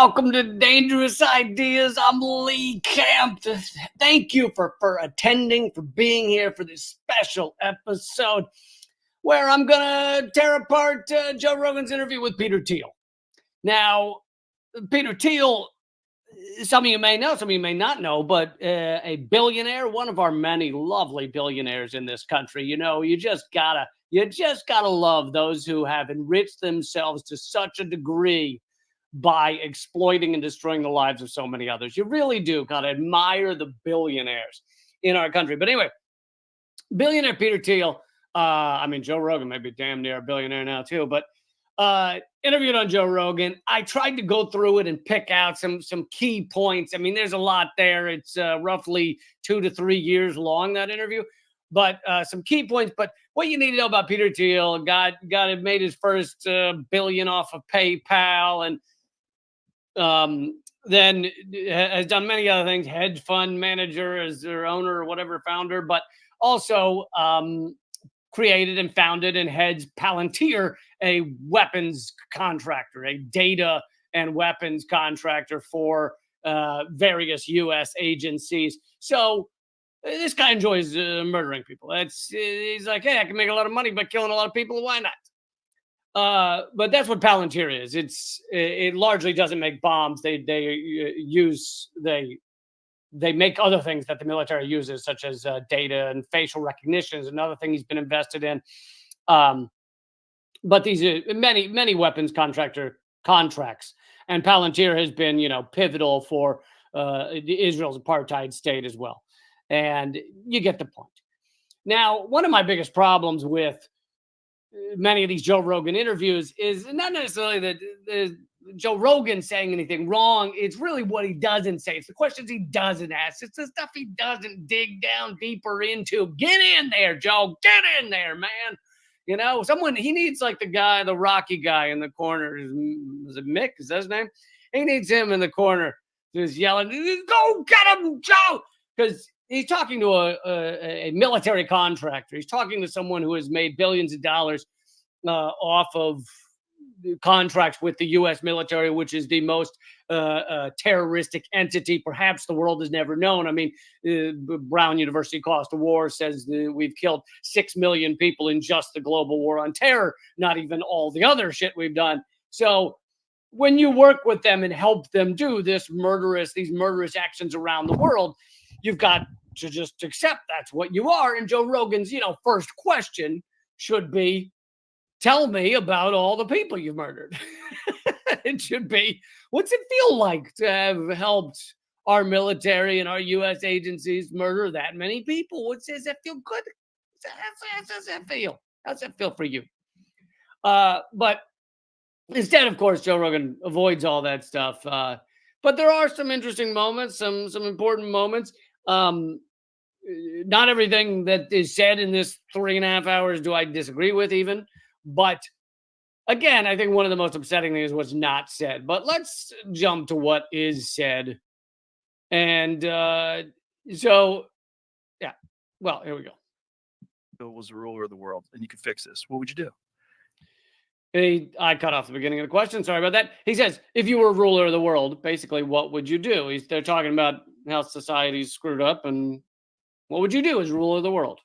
Welcome to Dangerous Ideas. I'm Lee Camp. Thank you for attending, for being here for this special episode where I'm going to tear apart Joe Rogan's interview with Peter Thiel. Now, Peter Thiel, some of you may know, some of you may not know, but a billionaire, one of our many lovely billionaires in this country. You know, you just gotta love those who have enriched themselves to such a degree by exploiting and destroying the lives of so many others. You really do gotta admire the billionaires in our country. But anyway, billionaire Peter Thiel, Joe Rogan may be damn near a billionaire now too, but interviewed on Joe Rogan. I tried to go through it and pick out some key points. I mean, there's a lot there. It's roughly 2 to 3 years long, that interview, but some key points. But what you need to know about Peter Thiel, made his first billion off of PayPal, and then has done many other things, hedge fund manager as their owner or whatever, founder, but also created and founded and heads Palantir, a weapons contractor, a data and weapons contractor for various U.S. agencies. So this guy enjoys murdering people. He's like, hey, I can make a lot of money by killing a lot of people. Why not? But that's what Palantir is. It largely doesn't make bombs. They make other things that the military uses, such as data and facial recognition is another thing he's been invested in. But these are many weapons contracts, and Palantir has been, pivotal for Israel's apartheid state as well. And you get the point. Now, one of my biggest problems with many of these Joe Rogan interviews is not necessarily that Joe Rogan saying anything wrong. It's really what he doesn't say. It's the questions he doesn't ask. It's the stuff he doesn't dig down deeper into. Get in there, Joe. Get in there, man. He needs like the Rocky guy in the corner. Is it Mick? Is that his name? He needs him in the corner just yelling, go get him, Joe. Because he's talking to a military contractor. He's talking to someone who has made billions of dollars off of contracts with the U.S. military, which is the most terroristic entity perhaps the world has never known. I mean, Brown University Cost of War says we've killed 6 million people in just the global war on terror, not even all the other shit we've done. So when you work with them and help them do these murderous actions around the world, you've got to just accept that's what you are. And Joe Rogan's, first question should be, tell me about all the people you've murdered. It should be, what's it feel like to have helped our military and our U.S. agencies murder that many people? Does that feel good? How does that feel? How's that feel for you? But instead, of course, Joe Rogan avoids all that stuff. But there are some interesting moments, some important moments. Not everything that is said in this 3.5 hours do I disagree with even. But again, I think one of the most upsetting things is what's not said. But let's jump to what is said. And here we go. Bill was the ruler of the world and you could fix this. What would you do? I cut off the beginning of the question. Sorry about that. He says, if you were a ruler of the world, basically, what would you do? They're talking about how society's screwed up, and what would you do as ruler of the world?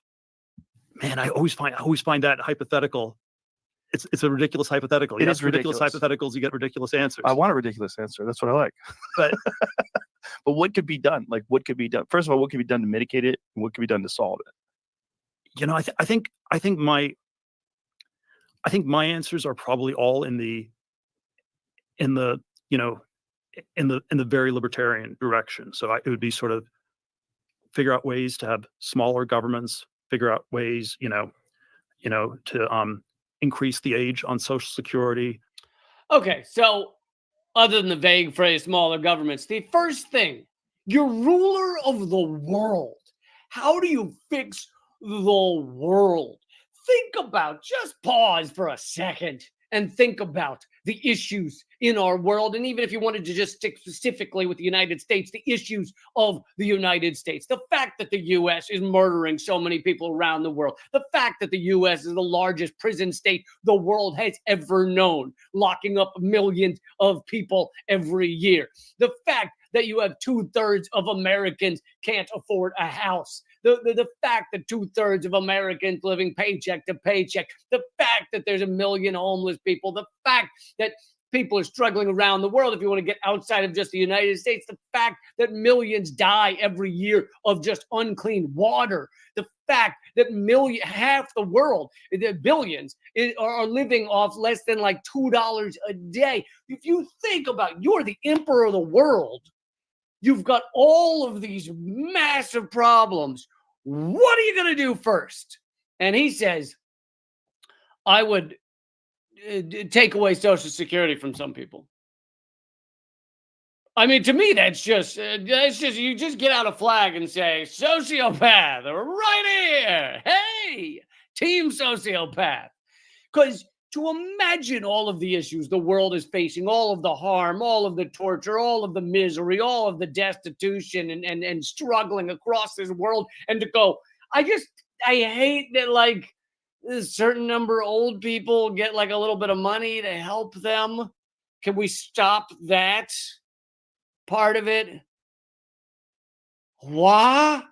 Man, I always find that hypothetical. It's a ridiculous hypothetical. It is ridiculous. Hypotheticals, you get ridiculous answers. I want a ridiculous answer. That's what I like. But but what could be done? Like, what could be done? First of all, what could be done to mitigate it, and what could be done to solve it? I think my answers are probably all in the very libertarian direction. So it would be sort of figure out ways to have smaller governments, figure out ways, to increase the age on Social Security. Okay, so other than the vague phrase smaller governments, the first thing, you're ruler of the world. How do you fix the world? Think about, just pause for a second and think about the issues in our world, and even if you wanted to just stick specifically with the United States, the issues of the United States, the fact that the U.S. is murdering so many people around the world, the fact that the U.S. is the largest prison state the world has ever known, locking up millions of people every year, the fact that you have 2/3 of Americans can't afford a house. The fact that 2/3 of Americans living paycheck to paycheck, the fact that there's 1 million homeless people, the fact that people are struggling around the world, if you want to get outside of just the United States, the fact that millions die every year of just unclean water, the fact that half the world, the billions, are living off less than like $2 a day. If you think about, you're the emperor of the world, you've got all of these massive problems. What are you going to do first? And he says, I would take away Social Security from some people. I mean, to me, that's just you just get out a flag and say, sociopath, right here. Hey, team sociopath. Because to imagine all of the issues the world is facing, all of the harm, all of the torture, all of the misery, all of the destitution and struggling across this world, and to go, I hate that, like, a certain number of old people get like a little bit of money to help them. Can we stop that part of it? What?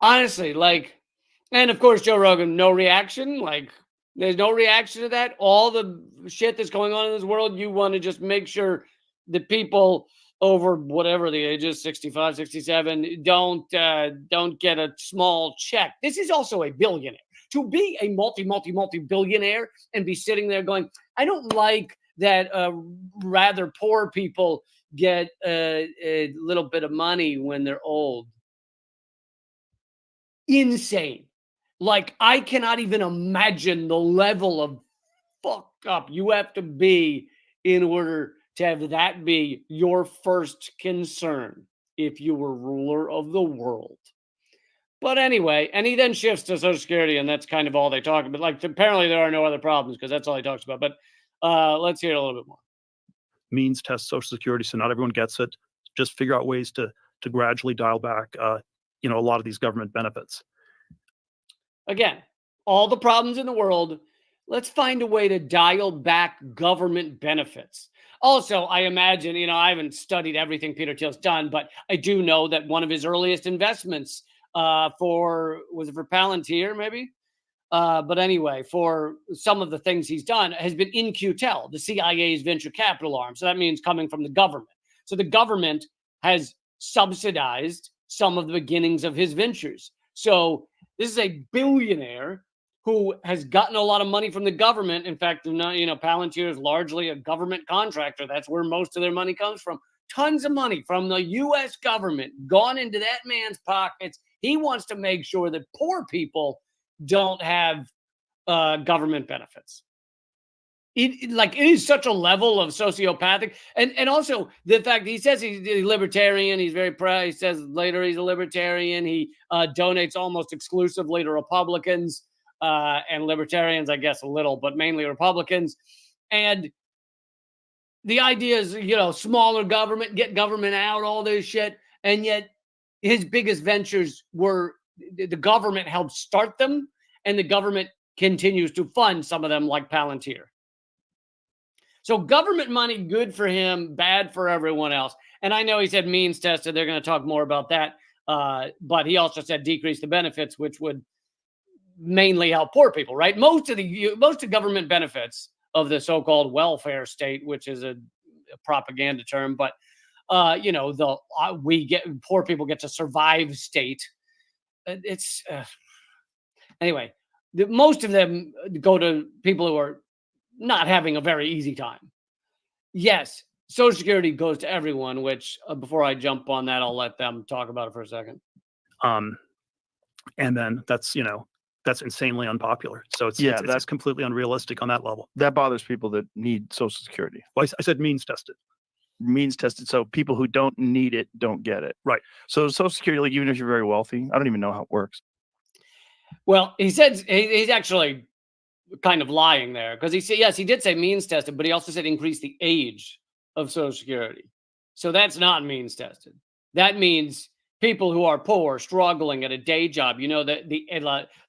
Honestly, like, and of course, Joe Rogan, no reaction. Like, there's no reaction to that. All the shit that's going on in this world, you want to just make sure that people over whatever the age is, 65, 67, don't get a small check. This is also a billionaire. To be a multi-billionaire and be sitting there going, I don't like that rather poor people get a little bit of money when they're old. Insane. Like, I cannot even imagine the level of fuck up you have to be in order to have that be your first concern if you were ruler of the world. But anyway, and he then shifts to Social Security, and that's kind of all they talk about. Like, apparently there are no other problems because that's all he talks about. But let's hear it a little bit more. Means test Social Security so not everyone gets it. Just figure out ways to gradually dial back, a lot of these government benefits. Again, all the problems in the world. Let's find a way to dial back government benefits. Also, I imagine, I haven't studied everything Peter Thiel's done, but I do know that one of his earliest investments for Palantir, maybe? But anyway, for some of the things he's done has been In-Q-Tel, the CIA's venture capital arm. So that means coming from the government. So the government has subsidized some of the beginnings of his ventures. So this is a billionaire who has gotten a lot of money from the government. In fact, Palantir is largely a government contractor. That's where most of their money comes from. Tons of money from the U.S. government gone into that man's pockets. He wants to make sure that poor people don't have government benefits. It is such a level of sociopathic, and also the fact he says he's a libertarian. He's very proud. He says later he's a libertarian. He donates almost exclusively to Republicans and libertarians, I guess a little, but mainly Republicans. And the idea is, smaller government, get government out, all this shit. And yet his biggest ventures were the government helped start them, and the government continues to fund some of them, like Palantir. So government money, good for him, bad for everyone else. And I know he said means tested. They're going to talk more about that. But he also said decrease the benefits, which would mainly help poor people, right? Most of government benefits of the so-called welfare state, which is a propaganda term, but poor people get to survive state. It's anyway. Most of them go to people who are not having a very easy time. Yes, Social Security goes to everyone, which before I jump on that, I'll let them talk about it for a second. And then that's insanely unpopular. So it's completely unrealistic on that level. That bothers people that need Social Security. Well, I said means tested. Means tested. So people who don't need it don't get it. Right. So Social Security, like, even if you're very wealthy, I don't even know how it works. Well, he said he's actually kind of lying there, because he said, yes, he did say means tested, but he also said increase the age of Social Security. So that's not means tested. That means people who are poor, struggling at a day job. You know, the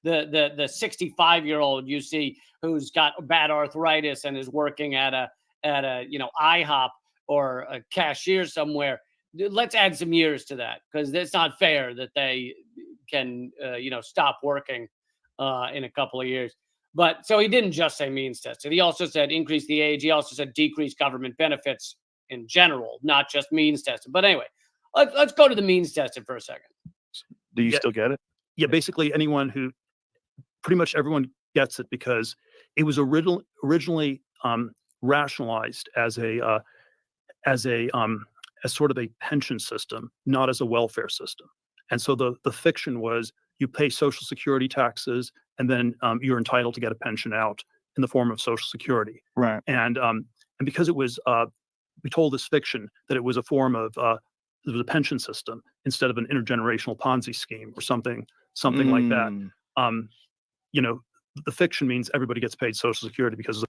65-year-old you see who's got bad arthritis and is working at a IHOP or a cashier somewhere. Let's add some years to that, because it's not fair that they can stop working in a couple of years. But so he didn't just say means tested. He also said increase the age. He also said decrease government benefits in general, not just means tested. But anyway, let's go to the means tested for a second. Do you still get it? Yeah, basically pretty much everyone gets it, because it was originally rationalized as sort of a pension system, not as a welfare system. And so the fiction was you pay Social Security taxes, and then you're entitled to get a pension out in the form of Social Security. Right. And because it was, we told this fiction that it was a form of it was a pension system instead of an intergenerational Ponzi scheme or something like that. The fiction means everybody gets paid Social Security because of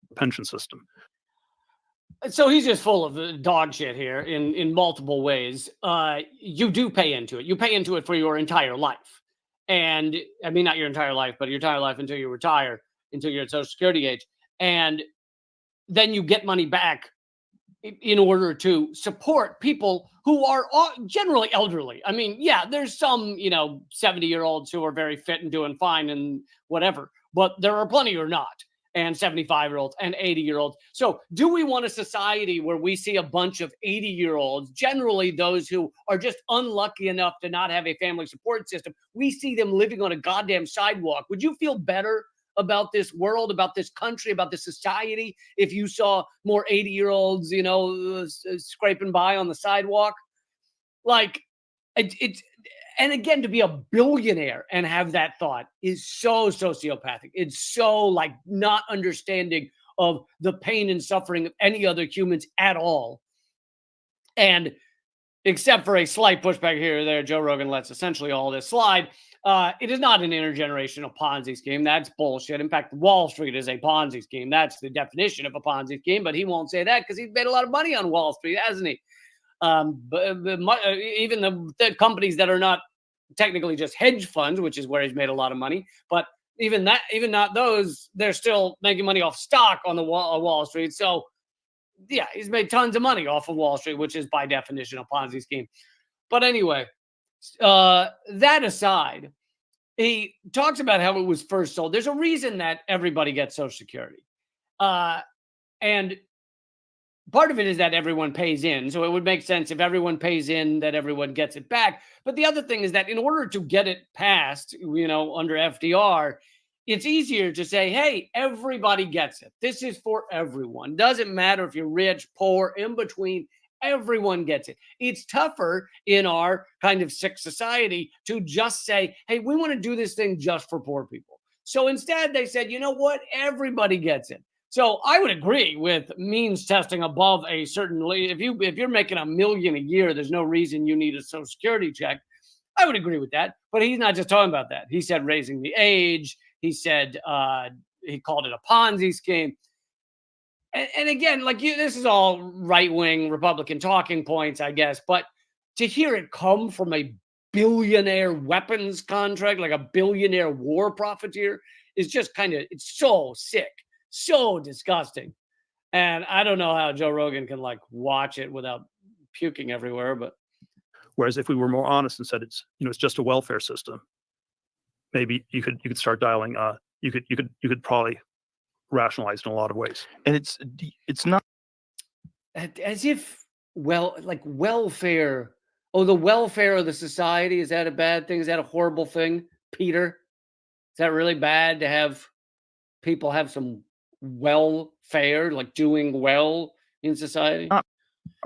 the pension system. So he's just full of dog shit here in multiple ways. You do pay into it. You pay into it for your entire life. And I mean, not your entire life, but your entire life until you retire, until you're at Social Security age. And then you get money back in order to support people who are generally elderly. I mean, yeah, there's some, 70-year-olds who are very fit and doing fine and whatever, but there are plenty who are not. And 75-year-olds and 80-year-olds. So do we want a society where we see a bunch of 80-year-olds, generally those who are just unlucky enough to not have a family support system? We see them living on a goddamn sidewalk. Would you feel better about this world, about this country, about this society if you saw more 80-year-olds, scraping by on the sidewalk? Like, it's and again, to be a billionaire and have that thought is so sociopathic. It's so like not understanding of the pain and suffering of any other humans at all. And except for a slight pushback here or there, Joe Rogan lets essentially all this slide. It is not an intergenerational Ponzi scheme. That's bullshit. In fact, Wall Street is a Ponzi scheme. That's the definition of a Ponzi scheme, but he won't say that because he's made a lot of money on Wall Street, hasn't he? But even the companies that are not technically just hedge funds, which is where he's made a lot of money, but even not those, they're still making money off stock on the Wall Street. So yeah, he's made tons of money off of Wall Street, which is by definition a Ponzi scheme. But anyway, that aside, he talks about how it was first sold. There's a reason that everybody gets Social Security. And part of it is that everyone pays in. So it would make sense if everyone pays in that everyone gets it back. But the other thing is that in order to get it passed, under FDR, it's easier to say, hey, everybody gets it. This is for everyone. Doesn't matter if you're rich, poor, in between. Everyone gets it. It's tougher in our kind of sick society to just say, hey, we want to do this thing just for poor people. So instead they said, you know what? Everybody gets it. So I would agree with means testing above a certain, if you're making $1 million a year, there's no reason you need a Social Security check. I would agree with that. But he's not just talking about that. He said raising the age. He said he called it a Ponzi scheme. And again, this is all right-wing Republican talking points, I guess. But to hear it come from a billionaire weapons contract, like a billionaire war profiteer, is just it's so sick. So disgusting. And I don't know how Joe Rogan can watch it without puking everywhere, but whereas if we were more honest and said it's just a welfare system, maybe you could start dialing you could probably rationalize in a lot of ways. And it's not as if welfare. Oh, the welfare of the society, is that a bad thing? Is that a horrible thing, Peter? Is that really bad to have people have some welfare, doing well in society? Not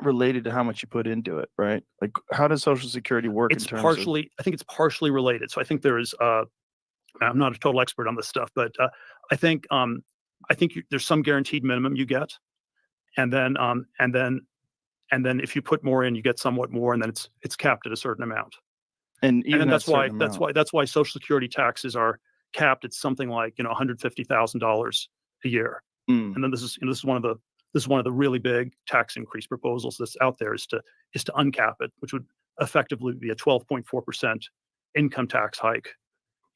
related to how much you put into it, right? Like, how does Social Security work? I think it's partially related. So I think there is I'm not a total expert on this stuff, but I think there's some guaranteed minimum you get, and then if you put more in, you get somewhat more, and then it's capped at a certain amount. And even that's why Social Security taxes are capped at something like $150,000 a year. And then this is one of the really big tax increase proposals that's out there is to uncap it, which would effectively be a 12.4% income tax hike,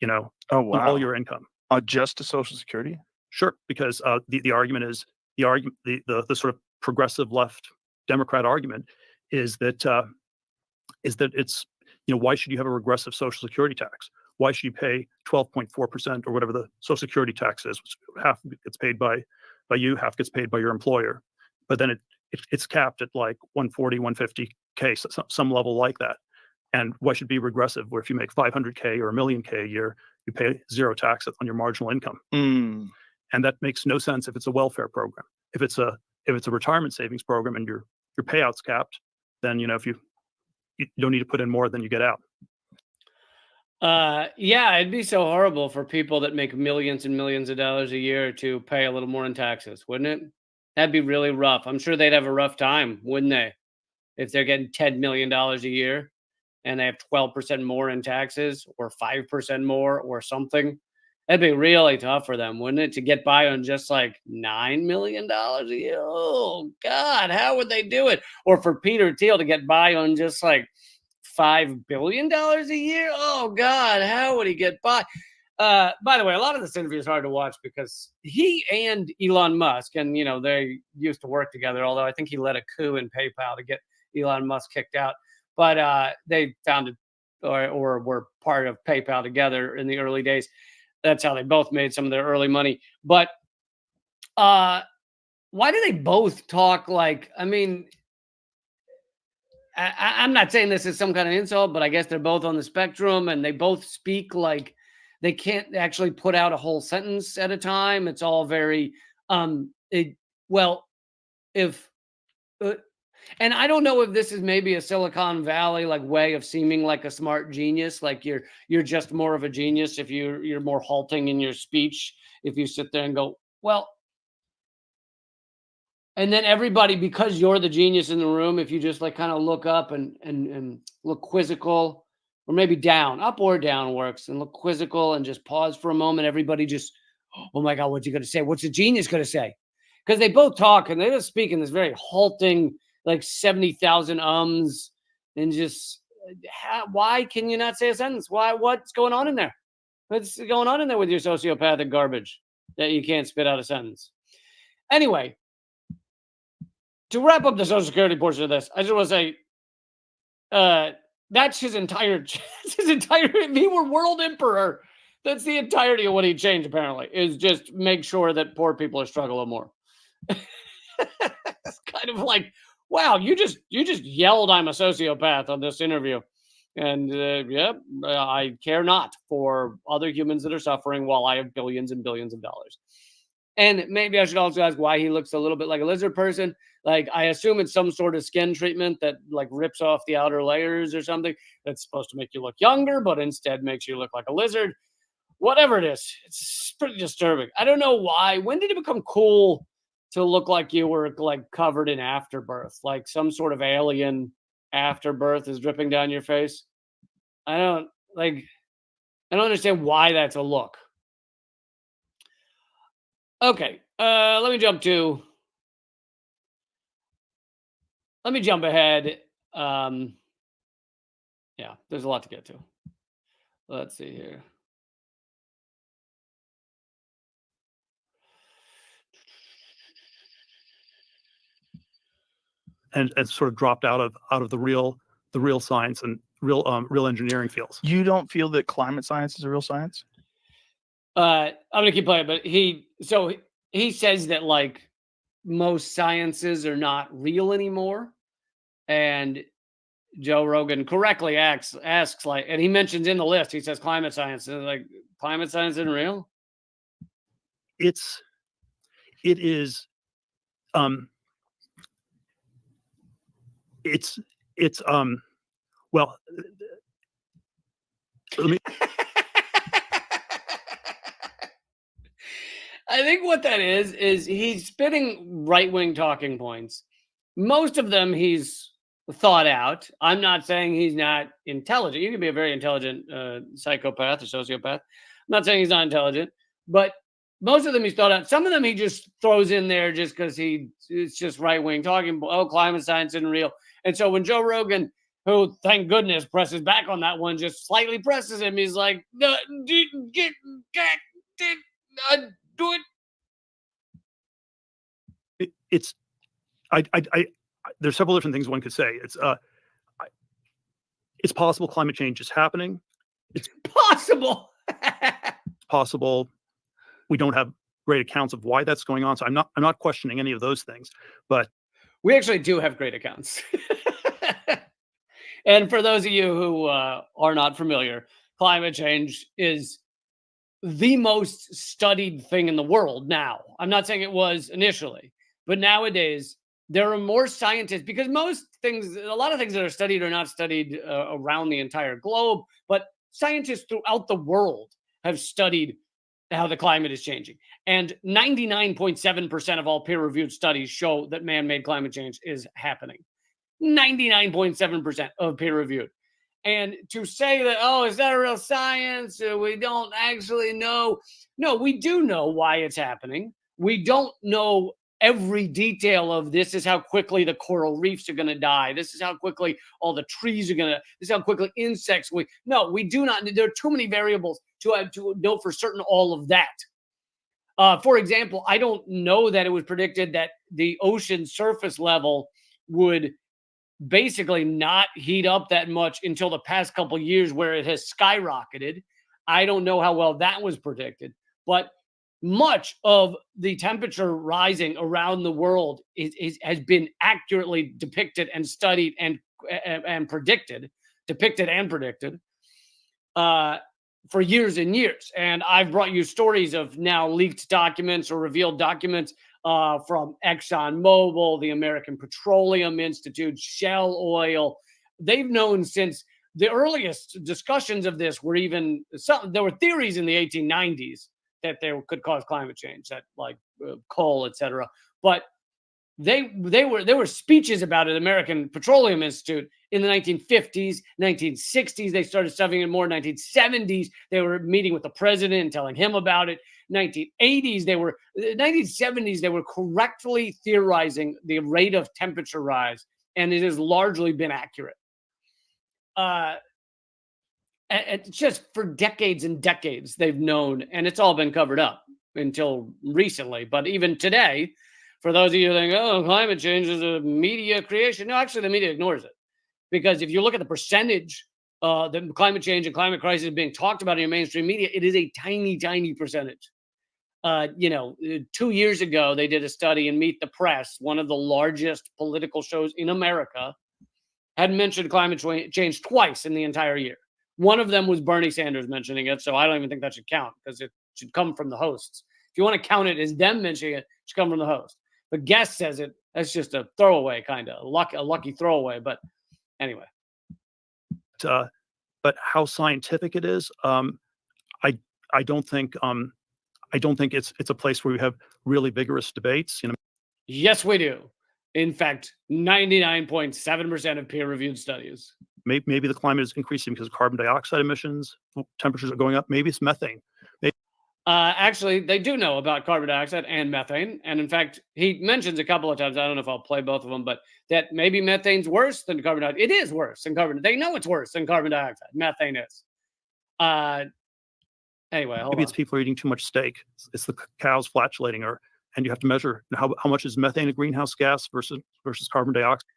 Oh on wow! all your income. Just to Social Security? Sure, because the argument is the sort of progressive left Democrat argument is that it's why should you have a regressive Social Security tax? Why should you pay 12.4% or whatever the Social Security tax is, which half gets paid by you, half gets paid by your employer, but then it's capped at like 140, 150K, some level like that. And why should it be regressive? Where if you make 500K or a million K a year, you pay zero tax on your marginal income. And that makes no sense if it's a welfare program. If it's a retirement savings program and your payout's capped, then if you don't need to put in more than you get out. Yeah, it'd be so horrible for people that make millions and millions of dollars a year to pay a little more in taxes, wouldn't it? That'd be really rough. I'm sure they'd have a rough time, wouldn't they? If they're getting $10 million a year and they have 12% more in taxes or 5% more or something. That'd be really tough for them, wouldn't it? To get by on just like $9 million a year. Oh God, how would they do it? Or for Peter Thiel to get by on just like $5 billion a year. Oh God, how would he get by? By the way, a lot of this interview is hard to watch because he and Elon Musk, and they used to work together, although I think he led a coup in PayPal to get Elon Musk kicked out. But they founded or were part of PayPal together in the early days. That's how they both made some of their early money. But why do they both talk like, I mean, I'm not saying this is some kind of insult, but I guess they're both on the spectrum and they both speak like they can't actually put out a whole sentence at a time. It's all very, and I don't know if this is maybe a Silicon Valley like way of seeming like a smart genius, like you're just more of a genius if you're more halting in your speech, if you sit there and go, well, and then everybody, because you're the genius in the room, if you just like kind of look up and look quizzical, or maybe down, up or down works, and look quizzical and just pause for a moment, everybody just, oh my God, what's he going to say? What's the genius going to say? Because they both talk and they just speak in this very halting, like 70,000 ums, and just why can you not say a sentence? What's going on in there? What's going on in there with your sociopathic garbage that you can't spit out a sentence? Anyway, to wrap up the Social Security portion of this, I just want to say, that's his entire, if he were world emperor, that's the entirety of what he'd change, apparently, is just make sure that poor people are struggling more. It's kind of like, wow, you just yelled I'm a sociopath on this interview. And I care not for other humans that are suffering while I have billions and billions of dollars. And maybe I should also ask why he looks a little bit like a lizard person. Like, I assume it's some sort of skin treatment that like rips off the outer layers or something that's supposed to make you look younger, but instead makes you look like a lizard. Whatever it is, it's pretty disturbing. I don't know why. When did it become cool to look like you were like covered in afterbirth, like some sort of alien afterbirth is dripping down your face? I don't understand why that's a look. Okay, let me jump ahead. Yeah, there's a lot to get to. Let's see here. And sort of dropped out of the real science and real engineering fields. You don't feel that climate science is a real science? I'm gonna keep playing, but he says that like most sciences are not real anymore, and Joe Rogan correctly asks like, and he mentions in the list, he says climate science, and like climate science isn't real. It is. Well, let me. I think what that is he's spitting right-wing talking points. Most of them he's thought out. I'm not saying he's not intelligent. You can be a very intelligent psychopath or sociopath. not saying he's not intelligent, but most of them he's thought out. Some of them he just throws in there just because it's just right wing talking. Oh, climate science isn't real. And so when Joe Rogan, who thank goodness presses back on that one, just slightly presses him, he's like, do it. It's there's several different things one could say. It's possible climate change is happening. It's possible. It's possible we don't have great accounts of why that's going on. So I'm not questioning any of those things, but we actually do have great accounts. And for those of you who are not familiar, climate change is the most studied thing in the world now. I'm not saying it was initially, but nowadays there are more scientists, because most things, a lot of things that are studied are not studied around the entire globe, but scientists throughout the world have studied how the climate is changing. And 99.7% of all peer-reviewed studies show that man-made climate change is happening. 99.7% of peer-reviewed. And to say that, oh, is that a real science? We don't actually know. No, we do know why it's happening. We don't know every detail of this is how quickly the coral reefs are going to die. This is how quickly all the trees are going to, this is how quickly insects. No, we do not. There are too many variables to know for certain all of that. For example, I don't know that it was predicted that the ocean surface level would basically not heat up that much until the past couple of years, where it has skyrocketed. I don't know how well that was predicted, but much of the temperature rising around the world has been accurately depicted and studied and predicted for years and years. And I've brought you stories of now leaked documents or revealed documents from ExxonMobil, the American Petroleum Institute, Shell Oil. They've known since the earliest discussions of this were even there were theories in the 1890s that they could cause climate change, that like coal, etc. But there were speeches about it. American Petroleum Institute in the 1950s, 1960s. They started studying it more. 1970s, they were meeting with the president and telling him about it. 1970s, they were correctly theorizing the rate of temperature rise, and it has largely been accurate. And just for decades and decades, they've known, and it's all been covered up until recently. But even today, for those of you who think, oh, climate change is a media creation, no, actually, the media ignores it. Because if you look at the percentage that climate change and climate crisis is being talked about in your mainstream media, it is a tiny, tiny percentage. 2 years ago, they did a study in Meet the Press, one of the largest political shows in America, had mentioned climate change twice in the entire year. One of them was Bernie Sanders mentioning it, so I don't even think that should count because it should come from the hosts. If you want to count it as them mentioning it, it should come from the host. But guest says it, that's just a throwaway, kind of a lucky throwaway. But anyway. But how scientific it is, I don't think it's a place where we have really vigorous debates. Yes, we do. In fact, 99.7% of peer-reviewed studies. Maybe the climate is increasing because of carbon dioxide emissions. Temperatures are going up. Maybe it's methane. Actually, they do know about carbon dioxide and methane. And in fact, he mentions a couple of times, I don't know if I'll play both of them, but that maybe methane's worse than carbon dioxide. It is worse than carbon. They know it's worse than carbon dioxide. Methane is. Anyway, maybe it's people are eating too much steak. It's the cows flatulating, and you have to measure how much is methane a greenhouse gas versus carbon dioxide.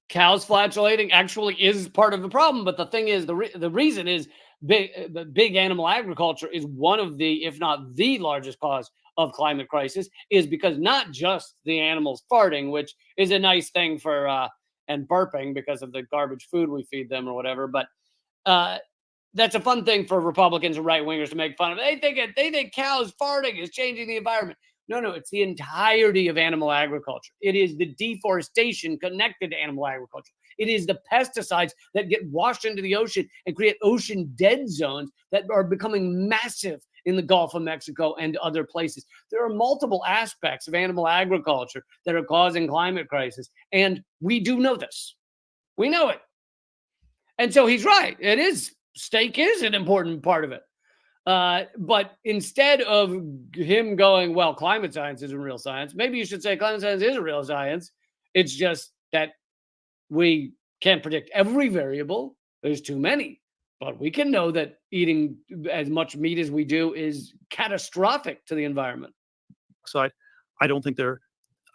Cows flatulating actually is part of the problem, but the thing is, the reason is big animal agriculture is one of the, if not the largest cause of climate crisis, is because not just the animals farting, which is a nice thing for and burping because of the garbage food we feed them or whatever, but that's a fun thing for Republicans and right wingers to make fun of. They think cows farting is changing the environment. No, it's the entirety of animal agriculture. It is the deforestation connected to animal agriculture. It is the pesticides that get washed into the ocean and create ocean dead zones that are becoming massive in the Gulf of Mexico and other places. There are multiple aspects of animal agriculture that are causing climate crisis, and we do know this. We know it. And so he's right. Steak is an important part of it. But instead of him going, well, climate science isn't real science, maybe you should say climate science is a real science. It's just that we can't predict every variable. There's too many. But we can know that eating as much meat as we do is catastrophic to the environment. Side, I don't think they're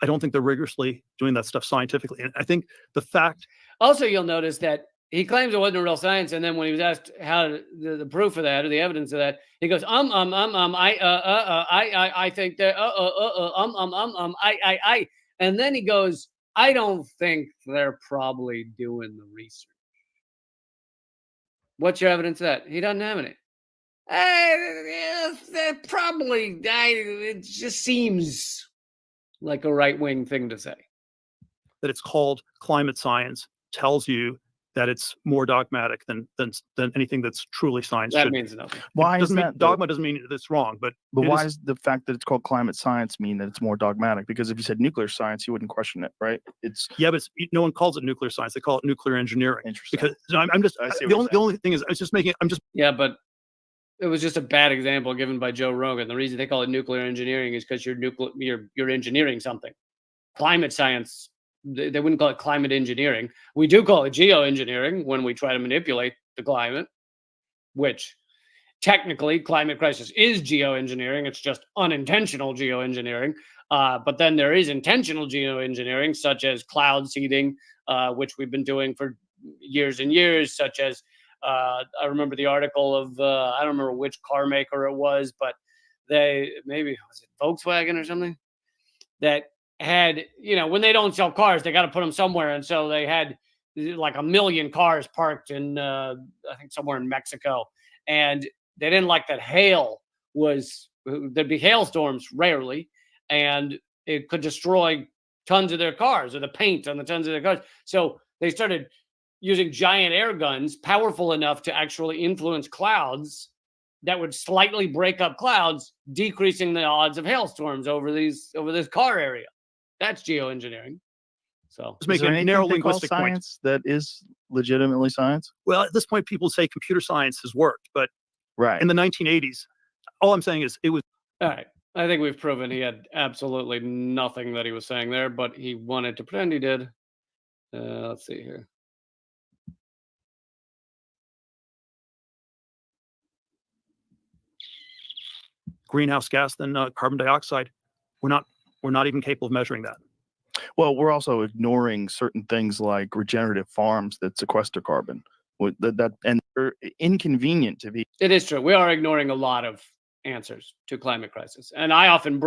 rigorously doing that stuff scientifically. And I think the fact Also, you'll notice that he claims it wasn't a real science, and then when he was asked how the proof of that or the evidence of that, he goes, I think that, I, and then he goes, I don't think they're probably doing the research. What's your evidence of that? He doesn't have any. Probably, it just seems like a right-wing thing to say. that it's called climate science tells you that it's more dogmatic than anything that's truly science. That means nothing. Why is that? Dogma doesn't mean that it's wrong, but why does the fact that it's called climate science mean that it's more dogmatic? Because if you said nuclear science, you wouldn't question it, right? But no one calls it nuclear science. They call it nuclear engineering. Interesting. Because the only thing is, Yeah, but it was just a bad example given by Joe Rogan. The reason they call it nuclear engineering is because you're engineering something. Climate science, they wouldn't call it climate engineering. We do call it geoengineering when we try to manipulate the climate, which technically climate crisis is geoengineering. It's just unintentional geoengineering. But then there is intentional geoengineering, such as cloud seeding, which we've been doing for years and years, such as I remember the article of, I don't remember which car maker it was, but maybe was it Volkswagen or something, that had, when they don't sell cars, they got to put them somewhere. And so they had like 1 million cars parked in, I think somewhere in Mexico. And they didn't like that there'd be hailstorms rarely, and it could destroy tons of their cars or the paint on the tons of their cars. So they started using giant air guns, powerful enough to actually influence clouds that would slightly break up clouds, decreasing the odds of hailstorms over this car area. That's geoengineering. So let's make a narrow linguistic science that is legitimately science. Well, at this point, people say computer science has worked, but right in the 1980s, all I'm saying is it was. All right. I think we've proven he had absolutely nothing that he was saying there, but he wanted to pretend he did. Let's see here. Greenhouse gas than carbon dioxide. We're not even capable of measuring that. Well, we're also ignoring certain things like regenerative farms that sequester carbon. And they're inconvenient to be. It is true. We are ignoring a lot of answers to climate crisis. And I often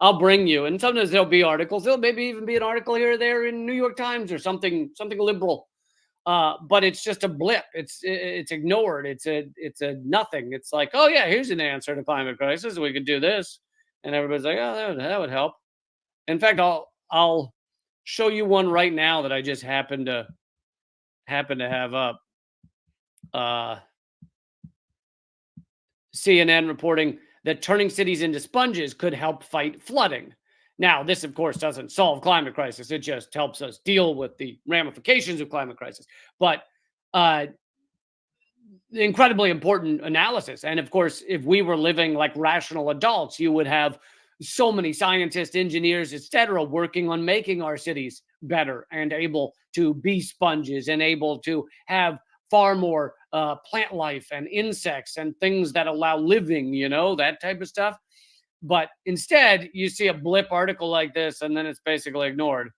I'll bring you, and sometimes there'll be articles. There'll maybe even be an article here or there in New York Times or something liberal. But it's just a blip. It's ignored. It's a nothing. It's like, oh yeah, here's an answer to climate crisis. We could do this, and everybody's like, oh, that would help. In fact, I'll show you one right now that I just happen to have up. CNN reporting that turning cities into sponges could help fight flooding. Now, this, of course, doesn't solve climate crisis. It just helps us deal with the ramifications of climate crisis. But incredibly important analysis. And, of course, if we were living like rational adults, you would have so many scientists, engineers, etc., working on making our cities better and able to be sponges and able to have far more plant life and insects and things that allow living, that type of stuff. But instead, you see a blip article like this, and then it's basically ignored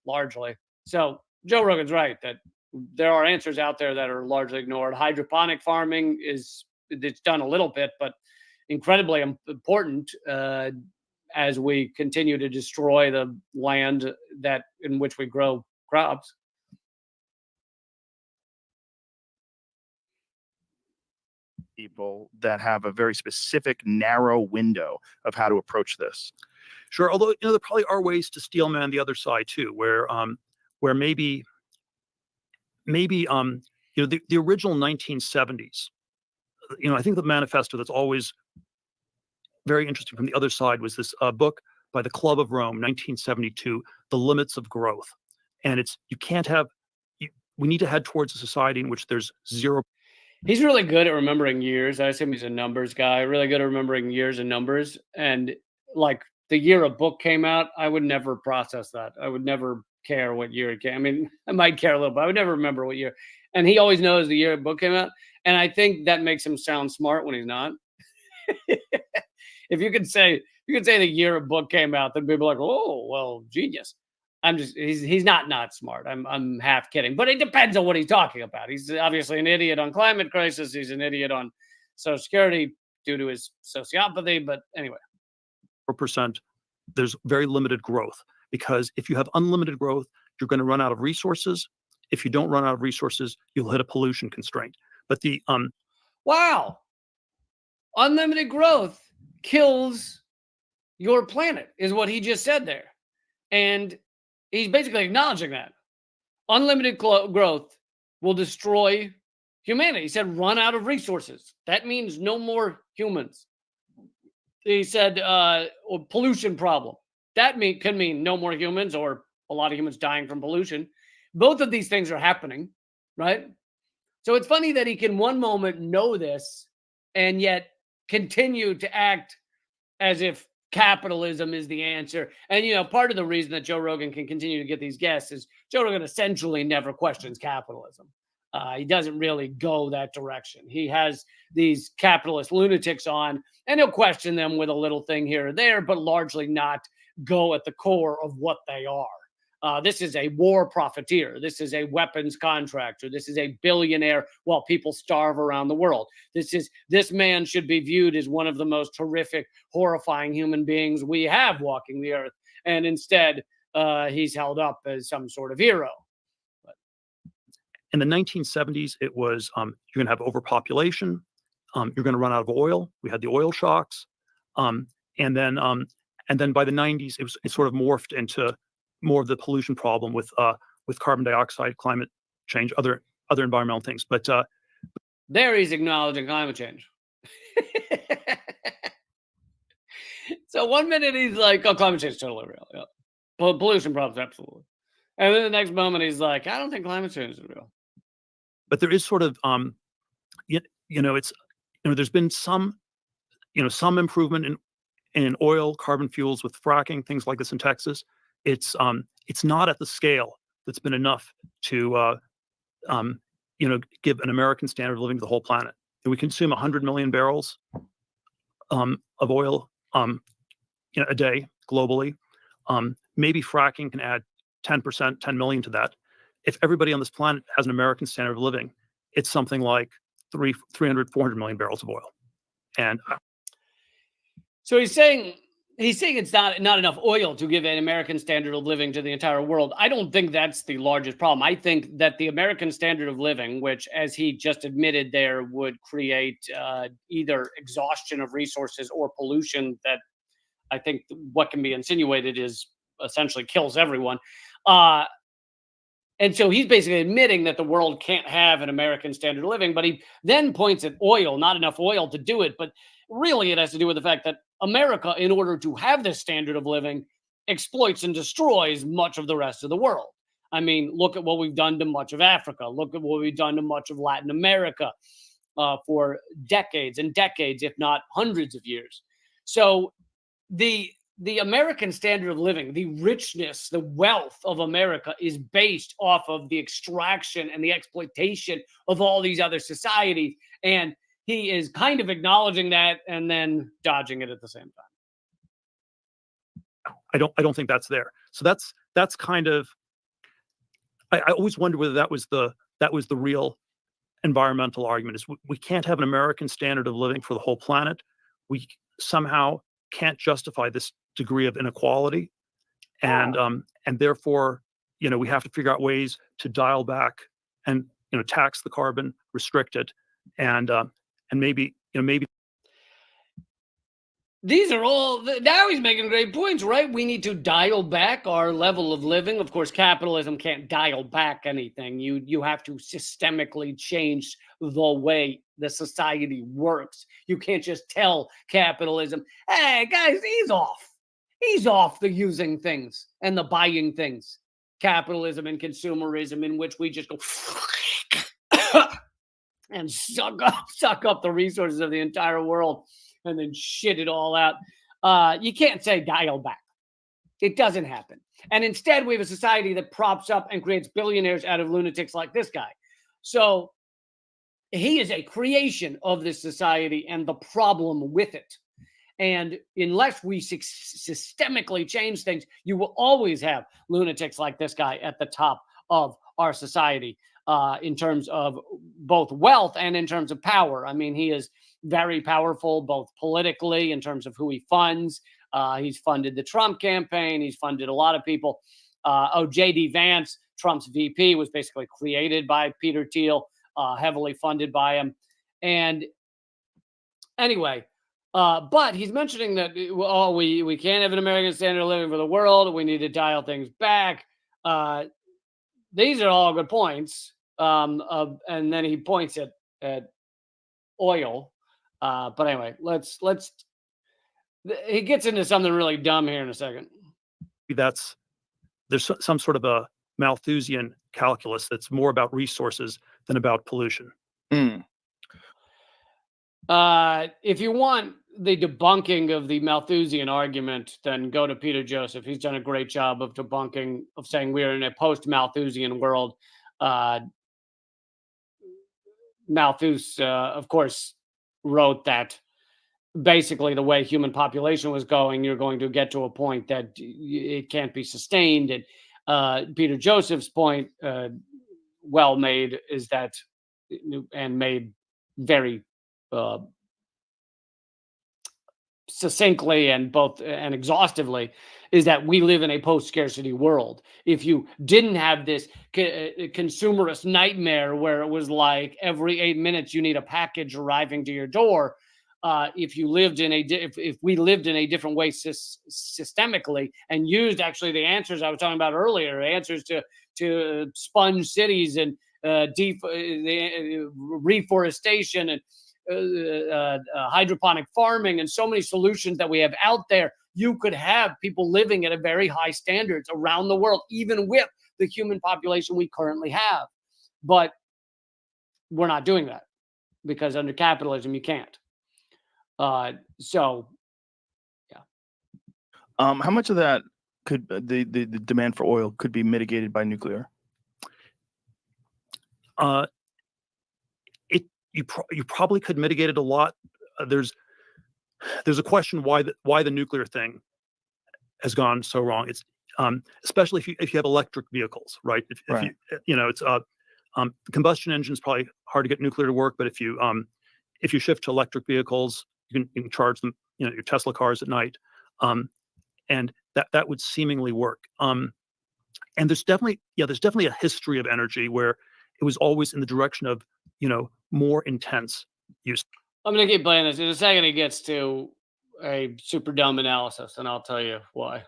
largely. So Joe Rogan's right that there are answers out there that are largely ignored. Hydroponic farming it's done a little bit, but incredibly important as we continue to destroy the land in which we grow crops. People that have a very specific narrow window of how to approach this. Sure, although there probably are ways to steel man the other side too, where maybe the original 1970s. I think the manifesto that's always very interesting from the other side was this book by the Club of Rome, 1972, The Limits of Growth, and we need to head towards a society in which there's zero. He's really good at remembering years. I assume he's a numbers guy. Really good at remembering years and numbers. And like the year a book came out, I would never process that. I would never care what year it came. I mean, I might care a little, but I would never remember what year. And he always knows the year a book came out. And I think that makes him sound smart when he's not. If you could say the year a book came out, then people are like, oh, well, genius. He's not smart. I'm half kidding, but it depends on what he's talking about. He's obviously an idiot on climate crisis. He's an idiot on Social Security due to his sociopathy. But anyway, 4%, there's very limited growth, because if you have unlimited growth, you're going to run out of resources. If you don't run out of resources, you'll hit a pollution constraint. But the wow, unlimited growth kills your planet is what he just said there, and he's basically acknowledging that unlimited growth will destroy humanity. He said, run out of resources. That means no more humans. He said, pollution problem. That can mean no more humans or a lot of humans dying from pollution. Both of these things are happening, right? So it's funny that he can one moment know this and yet continue to act as if capitalism is the answer. And, you know, part of the reason that Joe Rogan can continue to get these guests is Joe Rogan essentially never questions capitalism. He doesn't really go that direction. He has these capitalist lunatics on, and he'll question them with a little thing here or there, but largely not go at the core of what they are. This is a war profiteer. This is a weapons contractor. This is a billionaire while people starve around the world. This man should be viewed as one of the most horrific, horrifying human beings we have walking the earth. And instead, he's held up as some sort of hero. In the 1970s, it was you're going to have overpopulation. You're going to run out of oil. We had the oil shocks, and then by the 90s, it sort of morphed into more of the pollution problem with carbon dioxide, climate change, other environmental things. But there he's acknowledging climate change. So one minute he's like, "Oh, climate change is totally real. Yeah. Pollution problems, absolutely." And then the next moment he's like, "I don't think climate change is real." But there is sort of there's been some improvement in oil, carbon fuels with fracking, things like this in Texas. It's not at the scale that's been enough to give an American standard of living to the whole planet. And we consume 100 million barrels of oil a day globally. Maybe fracking can add 10%, 10 million to that. If everybody on this planet has an American standard of living, it's something like 300, 400 million barrels of oil. And so he's saying it's not enough oil to give an American standard of living to the entire world. I don't think that's the largest problem. I think that the American standard of living, which, as he just admitted there, would create either exhaustion of resources or pollution that I think what can be insinuated is essentially kills everyone. And so he's basically admitting that the world can't have an American standard of living, but he then points at oil, not enough oil to do it. But really, it has to do with the fact that America, in order to have this standard of living, exploits and destroys much of the rest of the world. I mean, look at what we've done to much of Africa. Look at what we've done to much of Latin America for decades and decades, if not hundreds of years. So the American standard of living, the richness, the wealth of America is based off of the extraction and the exploitation of all these other societies. And he is kind of acknowledging that and then dodging it at the same time. I don't think that's there. So that's kind of, I always wonder whether that was the real environmental argument, is we can't have an American standard of living for the whole planet. We somehow can't justify this degree of inequality, and therefore, we have to figure out ways to dial back and tax the carbon, restrict it, and maybe these are all, now he's making great points, right? We need to dial back our level of living. Of course, capitalism can't dial back anything. You have to systemically change the way the society works. You can't just tell capitalism, hey, guys, he's off. He's off the using things and the buying things. Capitalism and consumerism, in which we just go and suck up the resources of the entire world and then shit it all out. You can't say dial back. It doesn't happen. And instead, we have a society that props up and creates billionaires out of lunatics like this guy. So he is a creation of this society and the problem with it. And unless we systemically change things, you will always have lunatics like this guy at the top of our society in terms of both wealth and in terms of power. I mean, he is very powerful, both politically in terms of who he funds. He's funded the Trump campaign. He's funded a lot of people. J.D. Vance, Trump's VP, was basically created by Peter Thiel, heavily funded by him. And anyway, but he's mentioning that, we can't have an American standard of living for the world. We need to dial things back. These are all good points. And then he points at oil. But anyway, he gets into something really dumb here in a second. There's some sort of a Malthusian calculus that's more about resources than about pollution. If you want the debunking of the Malthusian argument, then go to Peter Joseph. He's done a great job of debunking, of saying we're in a post-Malthusian world. Malthus, of course, wrote that basically the way human population was going, you're going to get to a point that it can't be sustained. And Peter Joseph's point, well made, is that, and made very succinctly and exhaustively, is that we live in a post-scarcity world. If you didn't have this consumerist nightmare where it was like every 8 minutes you need a package arriving to your door, if we lived in a different way systemically and used actually the answers I was talking about earlier, answers to sponge cities and reforestation and hydroponic farming and so many solutions that we have out there, you could have people living at a very high standards around the world, even with the human population we currently have. But we're not doing that because under capitalism, you can't. So, yeah. How much of that could the demand for oil could be mitigated by nuclear? You probably could mitigate it a lot. There's a question why the nuclear thing has gone so wrong. It's especially if you have electric vehicles, right? If you it's combustion engine is probably hard to get nuclear to work, but if you shift to electric vehicles, you can charge them, your Tesla cars at night, and that would seemingly work. And there's definitely a history of energy where it was always in the direction of more intense use. I'm going to keep playing this. In a second, he gets to a super dumb analysis, and I'll tell you why.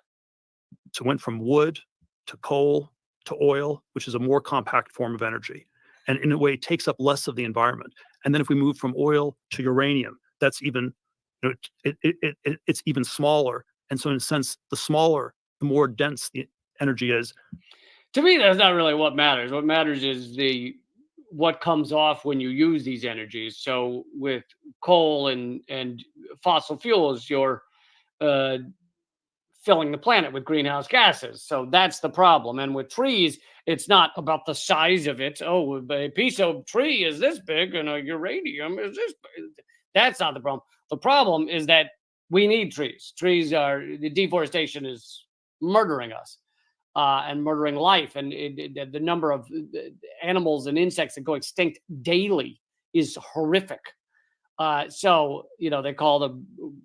So it went from wood to coal to oil, which is a more compact form of energy, and in a way takes up less of the environment. And then if we move from oil to uranium, that's even, it's even smaller. And so in a sense, the smaller, the more dense the energy is. To me, that's not really what matters. What matters is what comes off when you use these energies. So with coal and fossil fuels, you're filling the planet with greenhouse gases. So that's the problem. And with trees, it's not about the size of it. Oh, a piece of tree is this big and a uranium is this big. That's not the problem. The problem is that we need trees. The deforestation is murdering us. And murdering life, and the number of animals and insects that go extinct daily is horrific. So they call the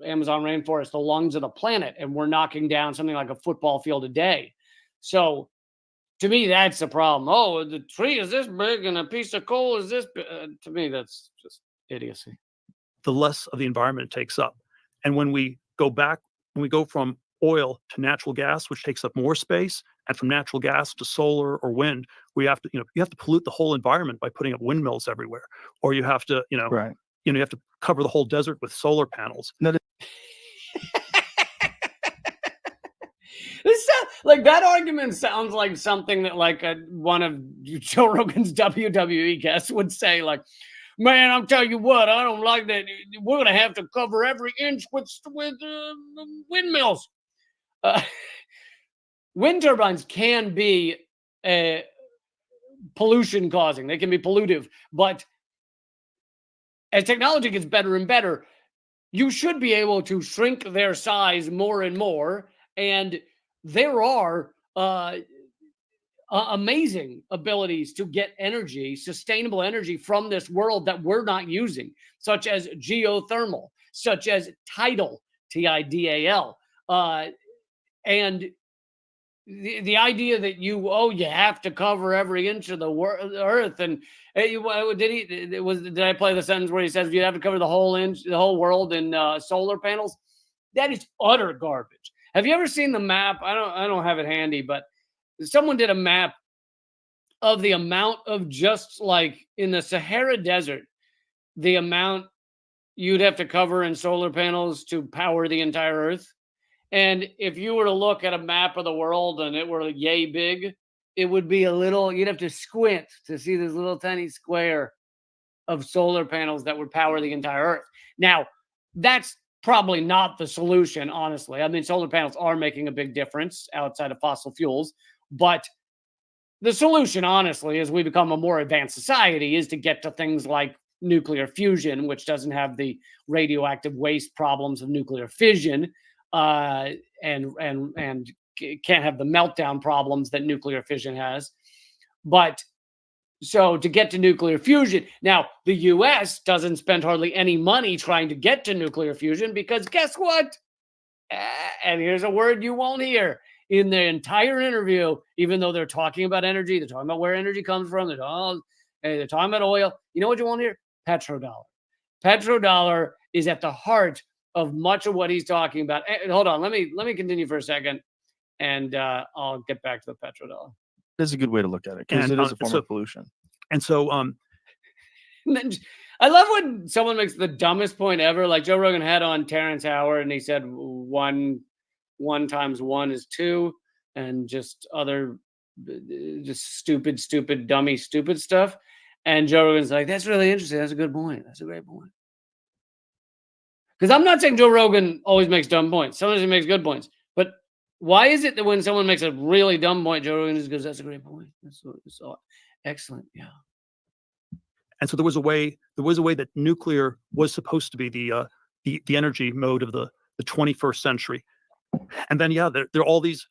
Amazon rainforest the lungs of the planet, and we're knocking down something like a football field a day. So to me, that's the problem. Oh, the tree is this big and a piece of coal is this big. To me, that's just idiocy. The less of the environment it takes up. And when we go from oil to natural gas, which takes up more space, and from natural gas to solar or wind, you have to pollute the whole environment by putting up windmills everywhere, or you have to, you have to cover the whole desert with solar panels. Like that argument sounds like something that like one of Joe Rogan's WWE guests would say, like, Man, I'm telling you what, I don't like that. We're gonna have to cover every inch with windmills. Uh, wind turbines can be pollution causing. They can be pollutive, but as technology gets better and better, you should be able to shrink their size more and more. And there are amazing abilities to get energy, sustainable energy from this world that we're not using, such as geothermal, such as tidal, Tidal. And the idea that you have to cover every inch of the earth, and did I play the sentence where he says you have to cover the whole world in solar panels? That is utter garbage. Have you ever seen the map? I don't have it handy, but someone did a map of the amount of, just like in the Sahara Desert, the amount you'd have to cover in solar panels to power the entire earth. And if you were to look at a map of the world and it were yay big, it would be you'd have to squint to see this little tiny square of solar panels that would power the entire earth. Now, that's probably not the solution, honestly. I mean, solar panels are making a big difference outside of fossil fuels, but the solution, honestly, as we become a more advanced society, is to get to things like nuclear fusion, which doesn't have the radioactive waste problems of nuclear fission, and can't have the meltdown problems that nuclear fission has. But so to get to nuclear fusion, now the US doesn't spend hardly any money trying to get to nuclear fusion, because guess what? And here's a word you won't hear in the entire interview, even though they're talking about energy, they're talking about where energy comes from, they're talking about oil. You know what you won't hear? Petrodollar. Petrodollar is at the heart of much of what he's talking about. Hold on, let me continue for a second, and I'll get back to the petrodollar. That's a good way to look at it, because it is a form of pollution. And so, I love when someone makes the dumbest point ever. Like Joe Rogan had on Terrence Howard, and he said one times one is two, and just other just stupid, dummy, stupid stuff. And Joe Rogan's like, that's really interesting. That's a good point. That's a great point. Because I'm not saying Joe Rogan always makes dumb points. Sometimes he makes good points. But why is it that when someone makes a really dumb point, Joe Rogan just goes, that's a great point. That's so excellent. Yeah. And so there was a way that nuclear was supposed to be the energy mode of the 21st century. And then, there are these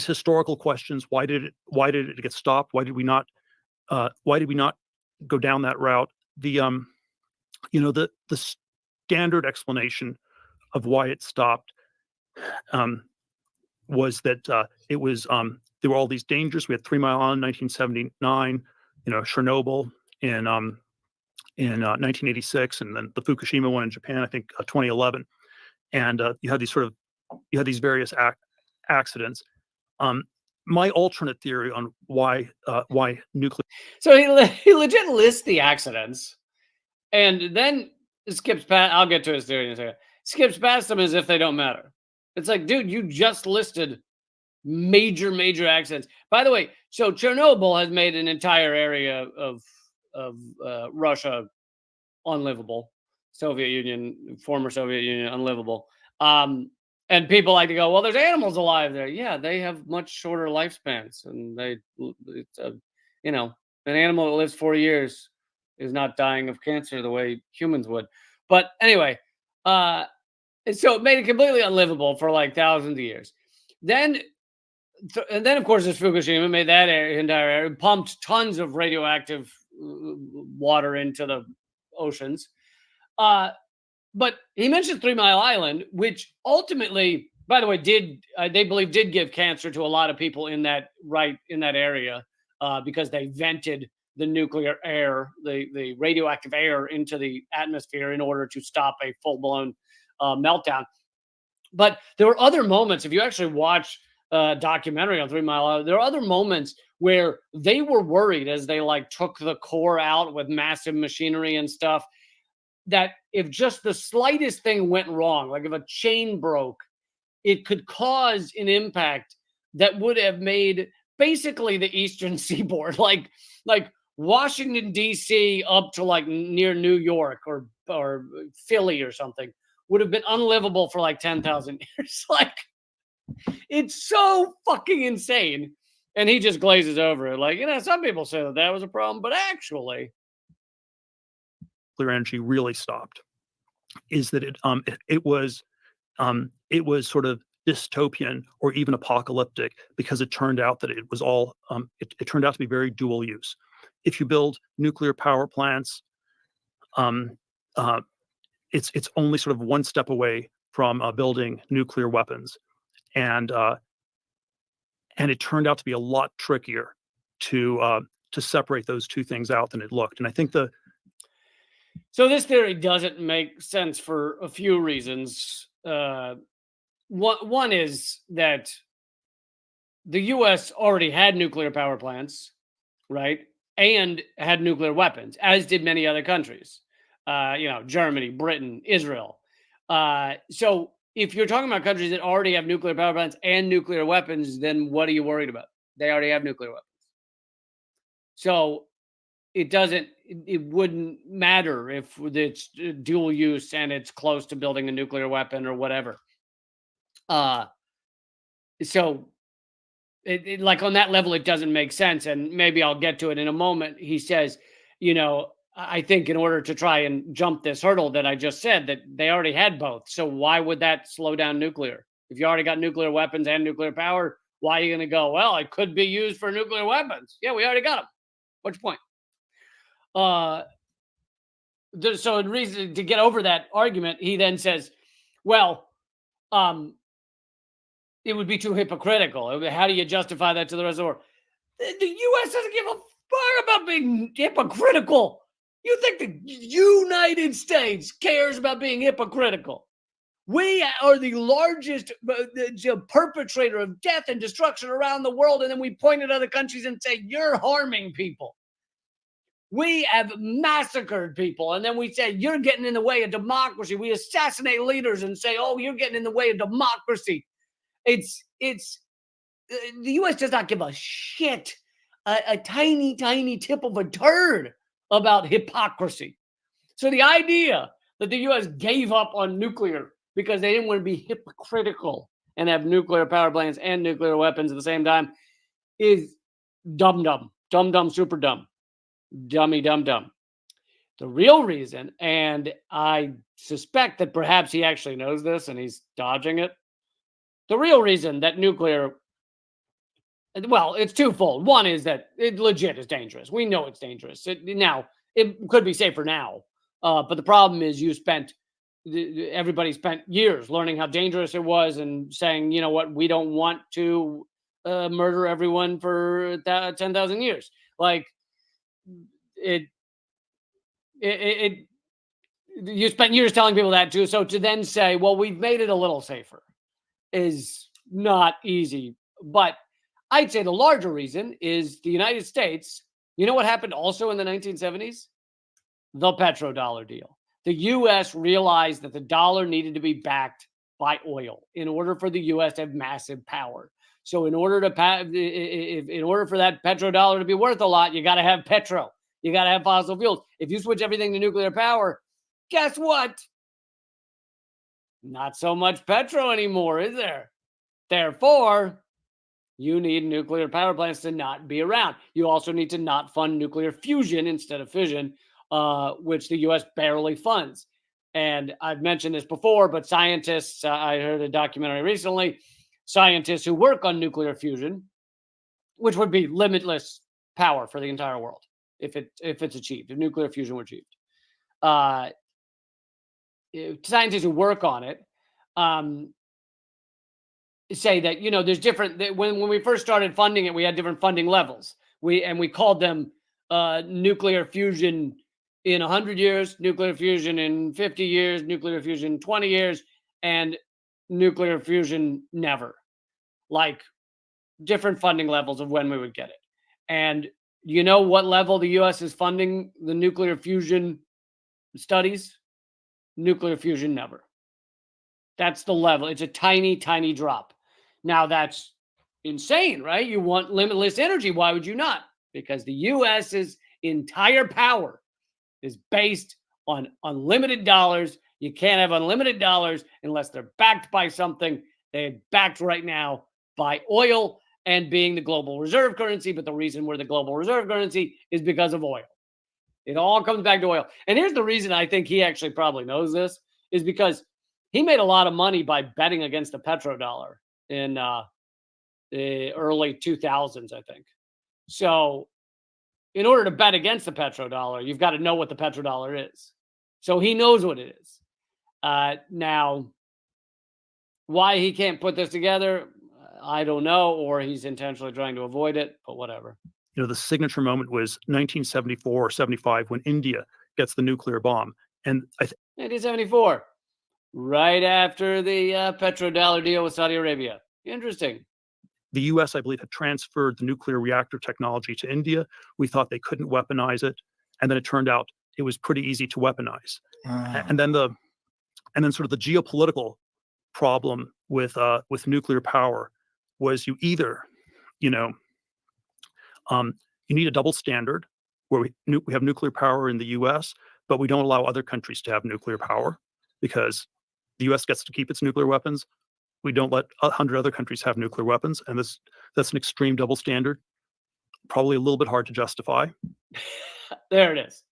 historical questions. Why did it get stopped? Why did we not go down that route? The standard explanation of why it stopped was that it was there were all these dangers. We had 3 Mile Island in 1979, Chernobyl in 1986, and then the Fukushima one in Japan, I think 2011. And you had these various accidents. My alternate theory on why nuclear. So he legit lists the accidents, and then skips past. I'll get to his theory in a second. Skips past them as if they don't matter. It's like, dude, you just listed major accidents. By the way, so Chernobyl has made an entire area of Russia unlivable. Former Soviet Union, unlivable. And people like to go, well, there's animals alive there. Yeah, they have much shorter lifespans, and an animal that lives 4 years is not dying of cancer the way humans would. But anyway, so it made it completely unlivable for like thousands of years. Then of course, there's Fukushima, made that entire area, pumped tons of radioactive water into the oceans. But he mentioned 3 Mile Island, which ultimately, by the way, they believe did give cancer to a lot of people in that area, because they vented the nuclear air, the radioactive air into the atmosphere in order to stop a full-blown meltdown. But there were other moments. If you actually watch a documentary on 3 Mile Island, there are other moments where they were worried as they took the core out with massive machinery and stuff, that if just the slightest thing went wrong, like if a chain broke, it could cause an impact that would have made basically the eastern seaboard, like Washington, D.C. up to like near New York or Philly or something would have been unlivable for like 10,000 years. Like, it's so fucking insane. And he just glazes over it. Like, some people say that was a problem, but actually, nuclear energy really stopped is that it was sort of dystopian or even apocalyptic because it turned out that it was all it turned out to be very dual use. If you build nuclear power plants, it's only sort of one step away from building nuclear weapons, and it turned out to be a lot trickier to separate those two things out than it looked. And I think so this theory doesn't make sense for a few reasons. One is that the U.S. already had nuclear power plants, right? And had nuclear weapons, as did many other countries. Germany, Britain, Israel. So if you're talking about countries that already have nuclear power plants and nuclear weapons, then what are you worried about? They already have nuclear weapons. So it wouldn't matter if it's dual use and it's close to building a nuclear weapon or whatever. So like on that level, it doesn't make sense. And maybe I'll get to it in a moment. He says, I think in order to try and jump this hurdle that I just said, that they already had both. So why would that slow down nuclear? If you already got nuclear weapons and nuclear power, why are you going to go, well, it could be used for nuclear weapons? Yeah, we already got them. What's your point? So in reason to get over that argument, he then says, well, it would be too hypocritical. How do you justify that to the rest of the world? The U.S. doesn't give a fuck about being hypocritical. You think the United States cares about being hypocritical? We are the largest perpetrator of death and destruction around the world, and then we point at other countries and say, you're harming people. We have massacred people, and then we say, you're getting in the way of democracy. We assassinate leaders and say, oh, you're getting in the way of democracy. It's the U.S. does not give a shit, a tiny, tiny tip of a turd about hypocrisy. So the idea that the U.S. gave up on nuclear because they didn't want to be hypocritical and have nuclear power plants and nuclear weapons at the same time is dumb, super dumb, dummy, dumb. The real reason, and I suspect that perhaps he actually knows this and he's dodging it. The real reason that nuclear, well, it's twofold. One is that it legit is dangerous. We know it's dangerous. Now, it could be safer now. But the problem is everybody spent years learning how dangerous it was and saying, you know what, we don't want to murder everyone for 10,000 years. Like, you spent years telling people that too. So to then say, well, we've made it a little safer is not easy. But I'd say the larger reason is the United States. You know what happened also in the 1970s? The petrodollar deal. The U.S. realized that the dollar needed to be backed by oil in order for the U.S. to have massive power. So in order for that petrodollar to be worth a lot, you got to have petro. You got to have fossil fuels. If you switch everything to nuclear power, guess what? Not so much petro anymore, is there? Therefore, you need nuclear power plants to not be around. You also need to not fund nuclear fusion instead of fission, which the U.S. barely funds. And I've mentioned this before, but scientists, I heard a documentary recently, scientists who work on nuclear fusion, which would be limitless power for the entire world if it's achieved, if nuclear fusion were achieved. Scientists who work on it say that, there's different, when we first started funding it, we had different funding levels. We called them nuclear fusion in 100 years, nuclear fusion in 50 years, nuclear fusion in 20 years, and nuclear fusion never. Like different funding levels of when we would get it. And you know what level the U.S. is funding the nuclear fusion studies? Nuclear fusion never. That's the level. It's a tiny, tiny drop. Now that's insane, right? You want limitless energy. Why would you not? Because the U.S. is entire power is based on unlimited dollars. You can't have unlimited dollars unless they're backed by something. They're backed right now by oil and being the global reserve currency. But the reason we're the global reserve currency is because of oil. It all comes back to oil. And here's the reason I think he actually probably knows this is because he made a lot of money by betting against the petrodollar in the early 2000s, I think. So in order to bet against the petrodollar, you've got to know what the petrodollar is. So he knows what it is. Now, why he can't put this together, I don't know, or he's intentionally trying to avoid it, but whatever. You know, the signature moment was 1974 or 75 when India gets the nuclear bomb. And 1974, right after the petrodollar deal with Saudi Arabia. Interesting. The US, I believe, had transferred the nuclear reactor technology to India. We thought they couldn't weaponize it. And then it turned out it was pretty easy to weaponize. And then sort of the geopolitical problem with nuclear power was you either, you need a double standard where we have nuclear power in the US, but we don't allow other countries to have nuclear power because the US gets to keep its nuclear weapons. We don't let 100 other countries have nuclear weapons. And that's an extreme double standard, probably a little bit hard to justify. There it is.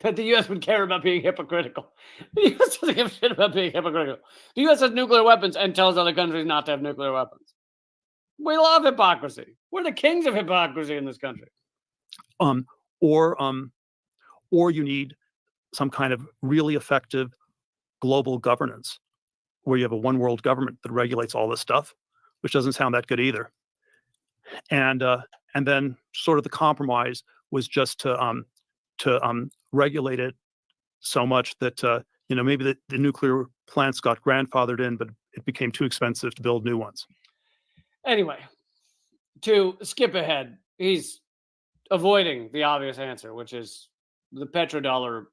That the U.S. would care about being hypocritical. The U.S. doesn't give a shit about being hypocritical. The U.S. has nuclear weapons and tells other countries not to have nuclear weapons. We love hypocrisy. We're the kings of hypocrisy in this country. Or you need some kind of really effective global governance where you have a one world government that regulates all this stuff, which doesn't sound that good either. And then sort of the compromise was just to regulate it so much that maybe the nuclear plants got grandfathered in, but it became too expensive to build new ones. Anyway, to skip ahead, he's avoiding the obvious answer, which is the petrodollar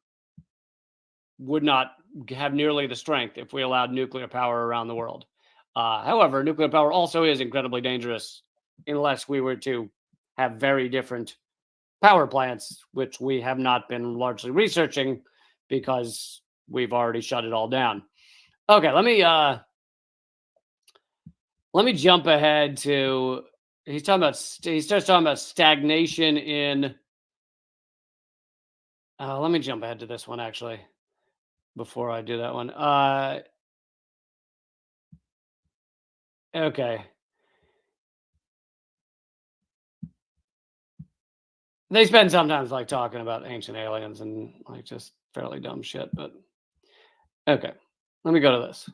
would not have nearly the strength if we allowed nuclear power around the world. However, nuclear power also is incredibly dangerous unless we were to have very different power plants, which we have not been largely researching because we've already shut it all down. Okay, let me jump ahead to he starts talking about stagnation in let me jump ahead to this one actually before I do that one. Okay. They spend sometimes like talking about ancient aliens and like just fairly dumb shit, but okay. Let me go to this.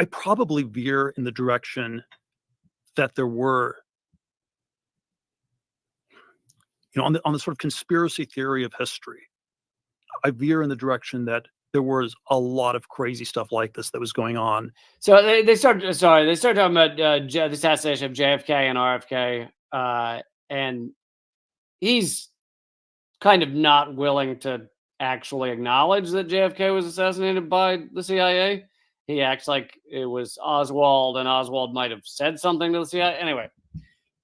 I probably veer in the direction that there were, on the sort of conspiracy theory of history, I veer in the direction that there was a lot of crazy stuff like this that was going on. So they start talking about the assassination of JFK and RFK, and he's kind of not willing to actually acknowledge that JFK was assassinated by the CIA. He acts like it was Oswald, and Oswald might have said something to the CIA. Anyway,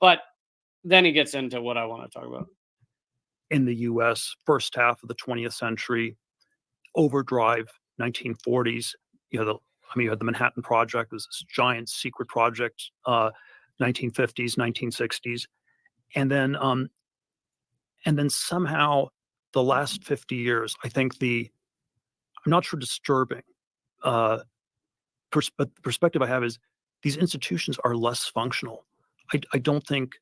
but then he gets into what I want to talk about. In the U.S., first half of the 20th century, overdrive, 1940s. You had the Manhattan Project. It was this giant secret project. 1950s, 1960s, and then somehow the last 50 years, I think I'm not sure disturbing perspective I have is these institutions are less functional. I don't think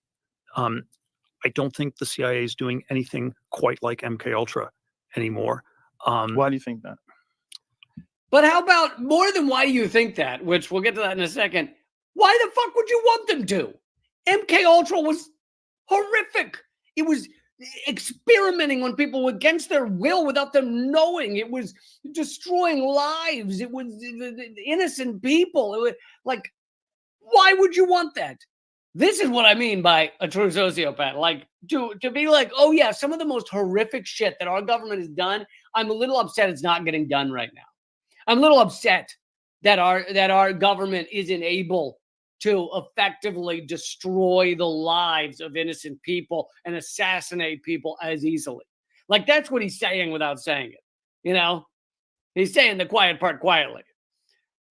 the CIA is doing anything quite like MKUltra anymore. Why do you think that? But how about more than why do you think that, which we'll get to that in a second. Why the fuck would you want them to? MKUltra was horrific. It was experimenting on people against their will without them knowing. It was destroying lives. It was innocent people. It was like, why would you want that? This is what I mean by a true sociopath. Like to be like, oh yeah, some of the most horrific shit that our government has done. I'm a little upset it's not getting done right now. I'm a little upset that our government isn't able to effectively destroy the lives of innocent people and assassinate people as easily. Like, that's what he's saying without saying it. You know, he's saying the quiet part quietly.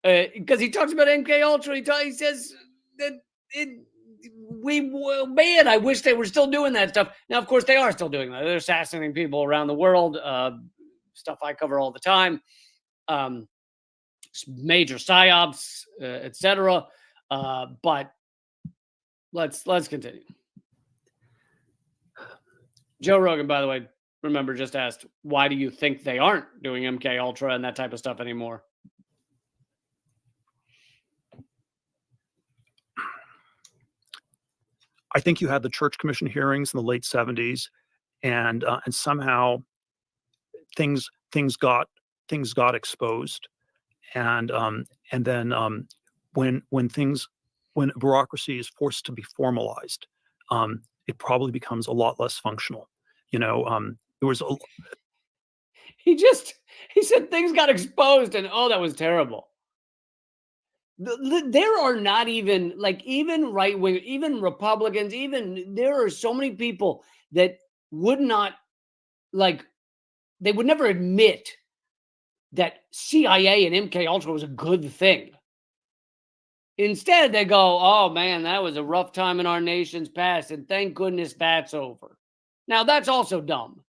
Because he talks about MK Ultra. He says that man, I wish they were still doing that stuff. Now, of course, they are still doing that. They're assassinating people around the world. Stuff I cover all the time. Major psyops, etc. But let's continue. Joe Rogan, by the way, remember, just asked, why do you think they aren't doing MK Ultra and that type of stuff anymore? I think you had the Church Commission hearings in the late 70s, and somehow things got exposed, and then when bureaucracy is forced to be formalized, it probably becomes a lot less functional. You know, there was he said things got exposed, and oh, that was terrible. There are not even, like, even right wing, even Republicans, even there are so many people that would not, like, they would never admit that CIA and MK Ultra was a good thing. Instead, they go, oh man, that was a rough time in our nation's past, and thank goodness that's over. Now, that's also dumb.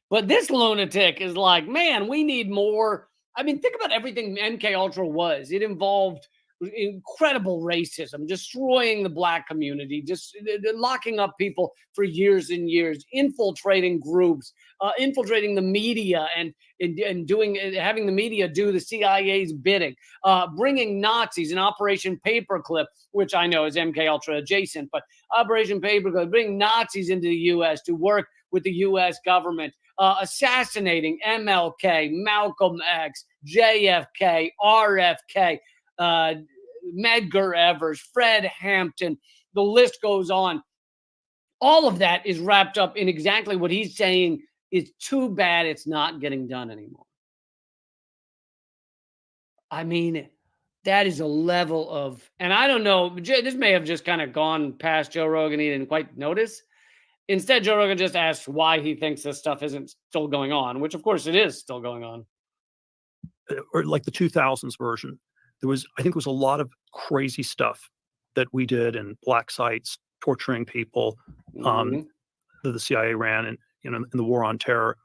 But this lunatic is like, man, we need more. I mean, think about everything MK Ultra was. It involved incredible racism, destroying the black community, just locking up people for years and years, infiltrating groups, infiltrating the media, and having the media do the CIA's bidding, bringing Nazis in Operation Paperclip, which I know is MK Ultra adjacent, but Operation Paperclip, bring Nazis into the U.S. to work with the U.S. government, assassinating MLK, Malcolm X, JFK, RFK, Medgar Evers, Fred Hampton, the list goes on. All of that is wrapped up in exactly what he's saying is too bad it's not getting done anymore. I mean, that is a level of, and I don't know, this may have just kind of gone past Joe Rogan. He didn't quite notice. Instead, Joe Rogan just asked why he thinks this stuff isn't still going on, which of course it is still going on. Or like the 2000s version. I think there was a lot of crazy stuff that we did in black sites, torturing people, that the CIA ran, and in the war on terror,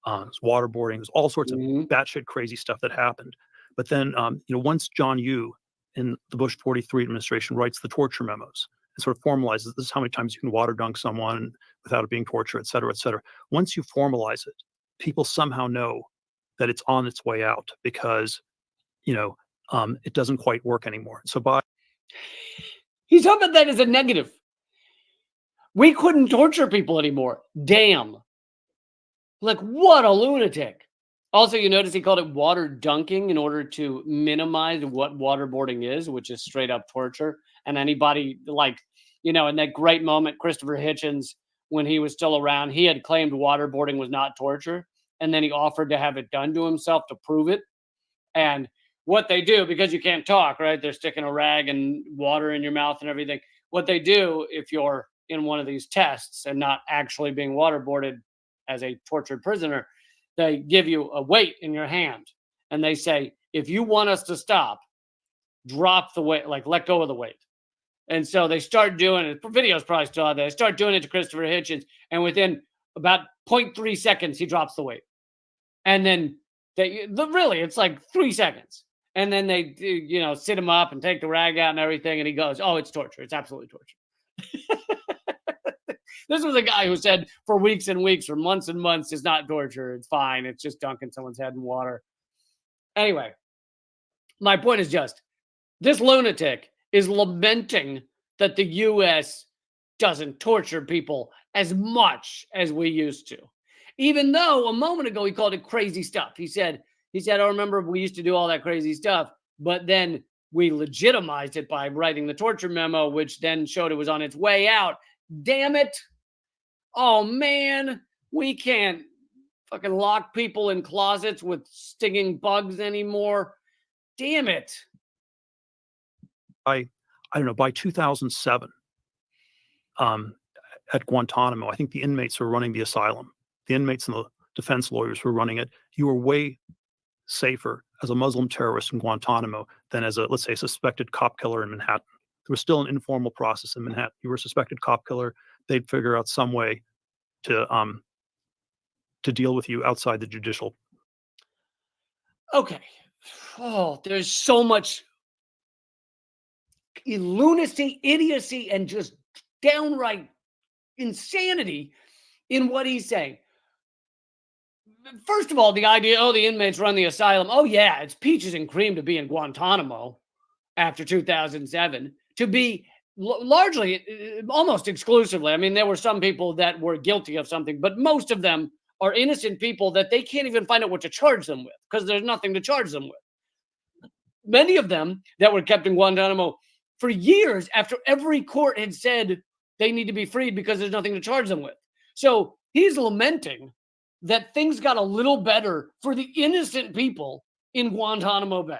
waterboarding, there's all sorts of batshit crazy stuff that happened. But then, once John Yoo in the Bush 43 administration writes the torture memos and sort of formalizes, this is how many times you can water dunk someone without it being torture, et cetera, et cetera. Once you formalize it, people somehow know that it's on its way out because, it doesn't quite work anymore. So he's talking about that as a negative. We couldn't torture people anymore. Damn. Like, what a lunatic. Also, you notice he called it water dunking in order to minimize what waterboarding is, which is straight up torture. And anybody, like, in that great moment, Christopher Hitchens, when he was still around, he had claimed waterboarding was not torture. And then he offered to have it done to himself to prove it. And what they do, because you can't talk, right? They're sticking a rag and water in your mouth and everything. What they do, if you're in one of these tests and not actually being waterboarded as a tortured prisoner, they give you a weight in your hand. And they say, if you want us to stop, drop the weight, like let go of the weight. And so they start doing it. Video's probably still out there. They start doing it to Christopher Hitchens. And within about 0.3 seconds, he drops the weight. And then really, it's like 3 seconds. And then they, sit him up and take the rag out and everything. And he goes, oh, it's torture. It's absolutely torture. This was a guy who said for weeks and weeks or months and months, it's not torture. It's fine. It's just dunking someone's head in water. Anyway, my point is just, this lunatic is lamenting that the U.S. doesn't torture people as much as we used to. Even though a moment ago he called it crazy stuff. He said, I remember we used to do all that crazy stuff, but then we legitimized it by writing the torture memo, which then showed it was on its way out. Damn it. Oh, man. We can't fucking lock people in closets with stinging bugs anymore. Damn it. I I don't know, by 2007, at Guantanamo, I think the inmates were running the asylum. The inmates and the defense lawyers were running it. You were way safer as a Muslim terrorist in Guantanamo than as a, let's say, suspected cop killer in Manhattan. There was still an informal process in Manhattan. You were a suspected cop killer, they'd figure out some way to deal with you outside the judicial. Okay. Oh, there's so much lunacy, idiocy, and just downright insanity in what he's saying. First of all, the idea, oh, the inmates run the asylum. Oh, yeah, it's peaches and cream to be in Guantanamo after 2007, to be largely, almost exclusively. I mean, there were some people that were guilty of something, but most of them are innocent people that they can't even find out what to charge them with because there's nothing to charge them with. Many of them that were kept in Guantanamo for years after every court had said they need to be freed because there's nothing to charge them with. So he's lamenting that things got a little better for the innocent people in Guantanamo Bay.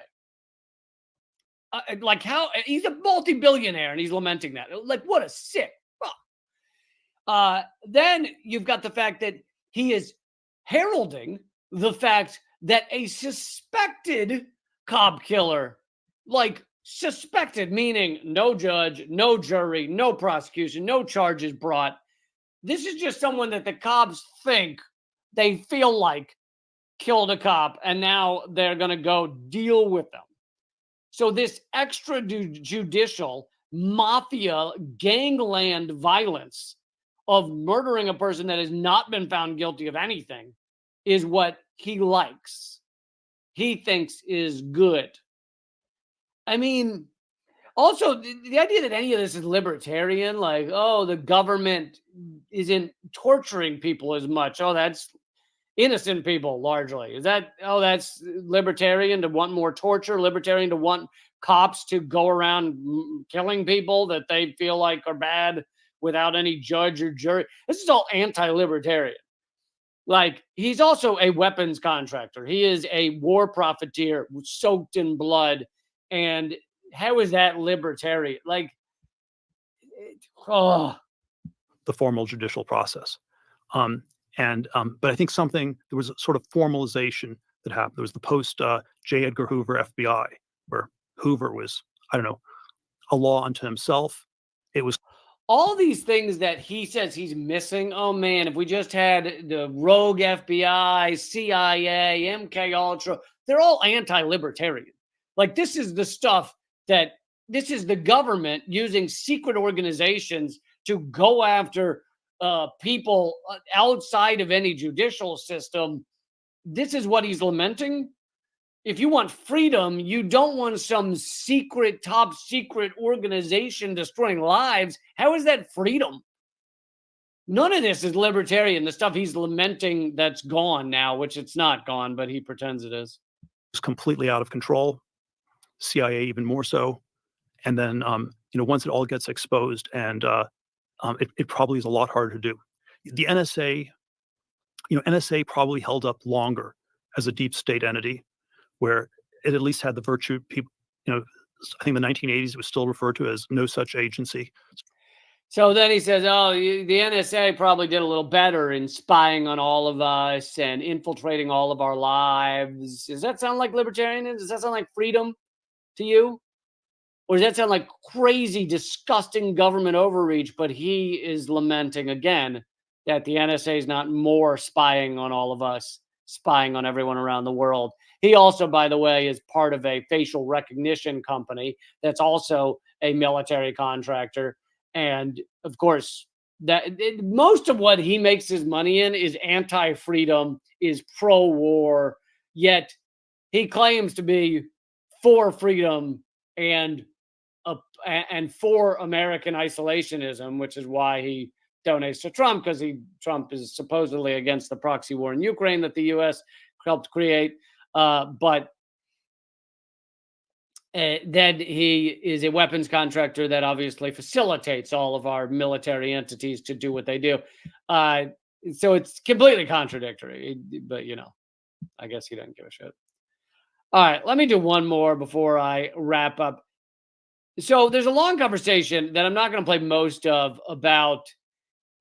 Like how he's a multi-billionaire and he's lamenting that. Like, what a sick fuck. Then you've got the fact that he is heralding the fact that a suspected cop killer, like suspected, meaning no judge, no jury, no prosecution, no charges brought. This is just someone that the cops think they feel like killed a cop, and now they're going to go deal with them. So this extrajudicial mafia gangland violence of murdering a person that has not been found guilty of anything is what he likes. He thinks is good. I mean, also the idea that any of this is libertarian, like, oh, the government isn't torturing people as much. Oh, that's innocent people largely. Is that, oh, that's libertarian to want more torture, libertarian to want cops to go around killing people that they feel like are bad without any judge or jury. This is all anti-libertarian. Like, he's also a weapons contractor. He is a war profiteer soaked in blood. And how is that libertarian? Like, oh. The formal judicial process. But I think there was a sort of formalization that happened. There was the post J. Edgar Hoover FBI, where Hoover was, I don't know, a law unto himself. It was all these things that he says he's missing. Oh man, if we just had the rogue FBI, CIA, MK Ultra, they're all anti-libertarian. Like, this is the stuff this is the government using secret organizations to go after people outside of any judicial system. This is what he's lamenting. If you want freedom, you don't want some secret, top secret organization destroying lives. How is that freedom? None of this is libertarian. The stuff he's lamenting that's gone now, which it's not gone, but he pretends it is. It's completely out of control. CIA even more so. And then, once it all gets exposed, and it probably is a lot harder to do. The NSA, NSA probably held up longer as a deep state entity, where it at least had the virtue. People, I think the 1980s it was still referred to as no such agency. So then he says, oh, the NSA probably did a little better in spying on all of us and infiltrating all of our lives. Does that sound like libertarianism? Does that sound like freedom to you? Or does that sound like crazy, disgusting government overreach? But he is lamenting again that the NSA is not more spying on all of us, spying on everyone around the world. He also, by the way, is part of a facial recognition company that's also a military contractor. And of course, most of what he makes his money in is anti-freedom, is pro-war, yet he claims to be for freedom and for American isolationism, which is why he donates to Trump, because Trump is supposedly against the proxy war in Ukraine that the U.S. helped create. But then he is a weapons contractor that obviously facilitates all of our military entities to do what they do. So it's completely contradictory, but I guess he doesn't give a shit. All right, let me do one more before I wrap up. So there's a long conversation that I'm not going to play most of about.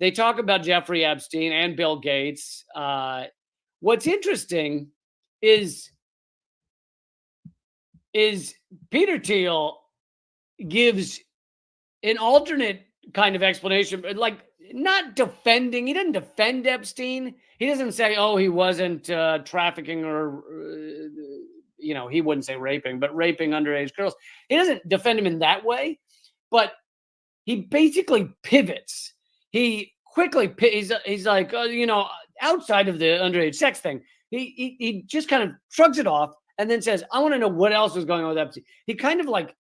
They talk about Jeffrey Epstein and Bill Gates. What's interesting is Peter Thiel gives an alternate kind of explanation, but like not defending. He doesn't defend Epstein. He doesn't say, "Oh, he wasn't trafficking or." He wouldn't say raping, but raping underage girls. He doesn't defend him in that way, but he basically pivots. He quickly he's like, outside of the underage sex thing, he just kind of shrugs it off and then says, "I want to know what else is going on with Epstein." He kind of like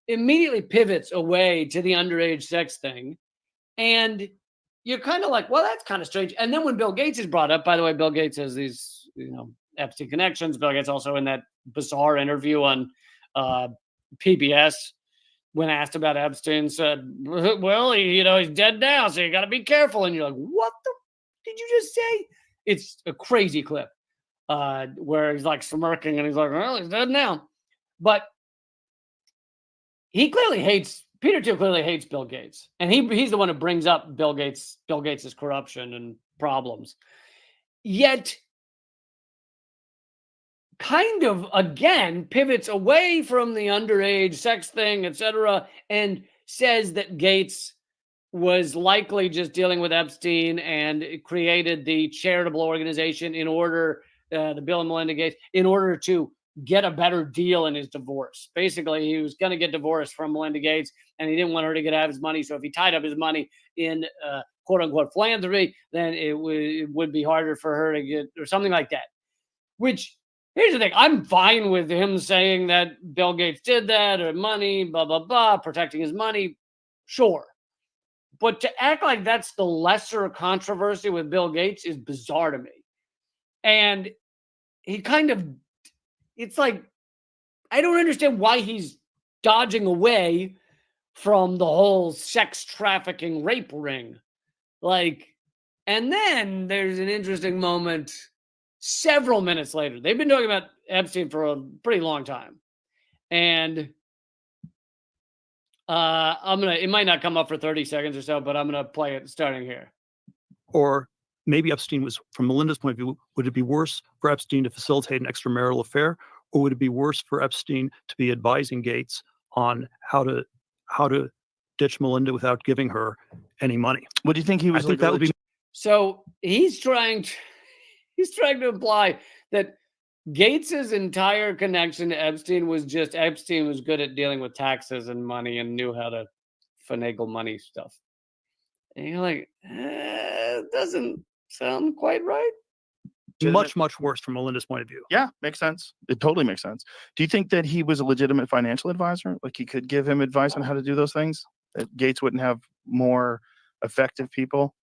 immediately pivots away to the underage sex thing, and you're kind of like, well, that's kind of strange. And then when Bill Gates is brought up, by the way, Bill Gates has these, Epstein connections. Bill Gates also in that bizarre interview on PBS when asked about Epstein said, well, he's dead now, so you got to be careful. And you're like, what the did you just say? It's a crazy clip where he's like smirking and he's like, well, he's dead now. But Peter Thiel clearly hates Bill Gates. And he's the one who brings up Bill Gates's corruption and problems. Yet kind of again pivots away from the underage sex thing, etc., and says that Gates was likely just dealing with Epstein and created the charitable organization in order, the Bill and Melinda Gates, in order to get a better deal in his divorce. Basically, he was going to get divorced from Melinda Gates, and he didn't want her to get out of his money. So if he tied up his money in quote unquote philanthropy, then it would be harder for her to get, or something like that. Which, here's the thing, I'm fine with him saying that Bill Gates did that, or money, blah, blah, blah, protecting his money. Sure. But to act like that's the lesser controversy with Bill Gates is bizarre to me. And he kind of, it's like, I don't understand why he's dodging away from the whole sex trafficking rape ring. Like, and then there's an interesting moment several minutes later. They've been talking about Epstein for a pretty long time. And it might not come up for 30 seconds or so, but I'm gonna play it starting here. Or maybe Epstein was, from Melinda's point of view, would it be worse for Epstein to facilitate an extramarital affair, or would it be worse for Epstein to be advising Gates on how to ditch Melinda without giving her any money? What do you think he was? I think that would be. So he's trying to imply that Gates's entire connection to Epstein was just Epstein was good at dealing with taxes and money and knew how to finagle money stuff. And you're like, it doesn't sound quite right. Much worse from Melinda's point of view. Yeah, makes sense. It totally makes sense. Do you think that he was a legitimate financial advisor? Like he could give him advice on how to do those things? That Gates wouldn't have more effective people?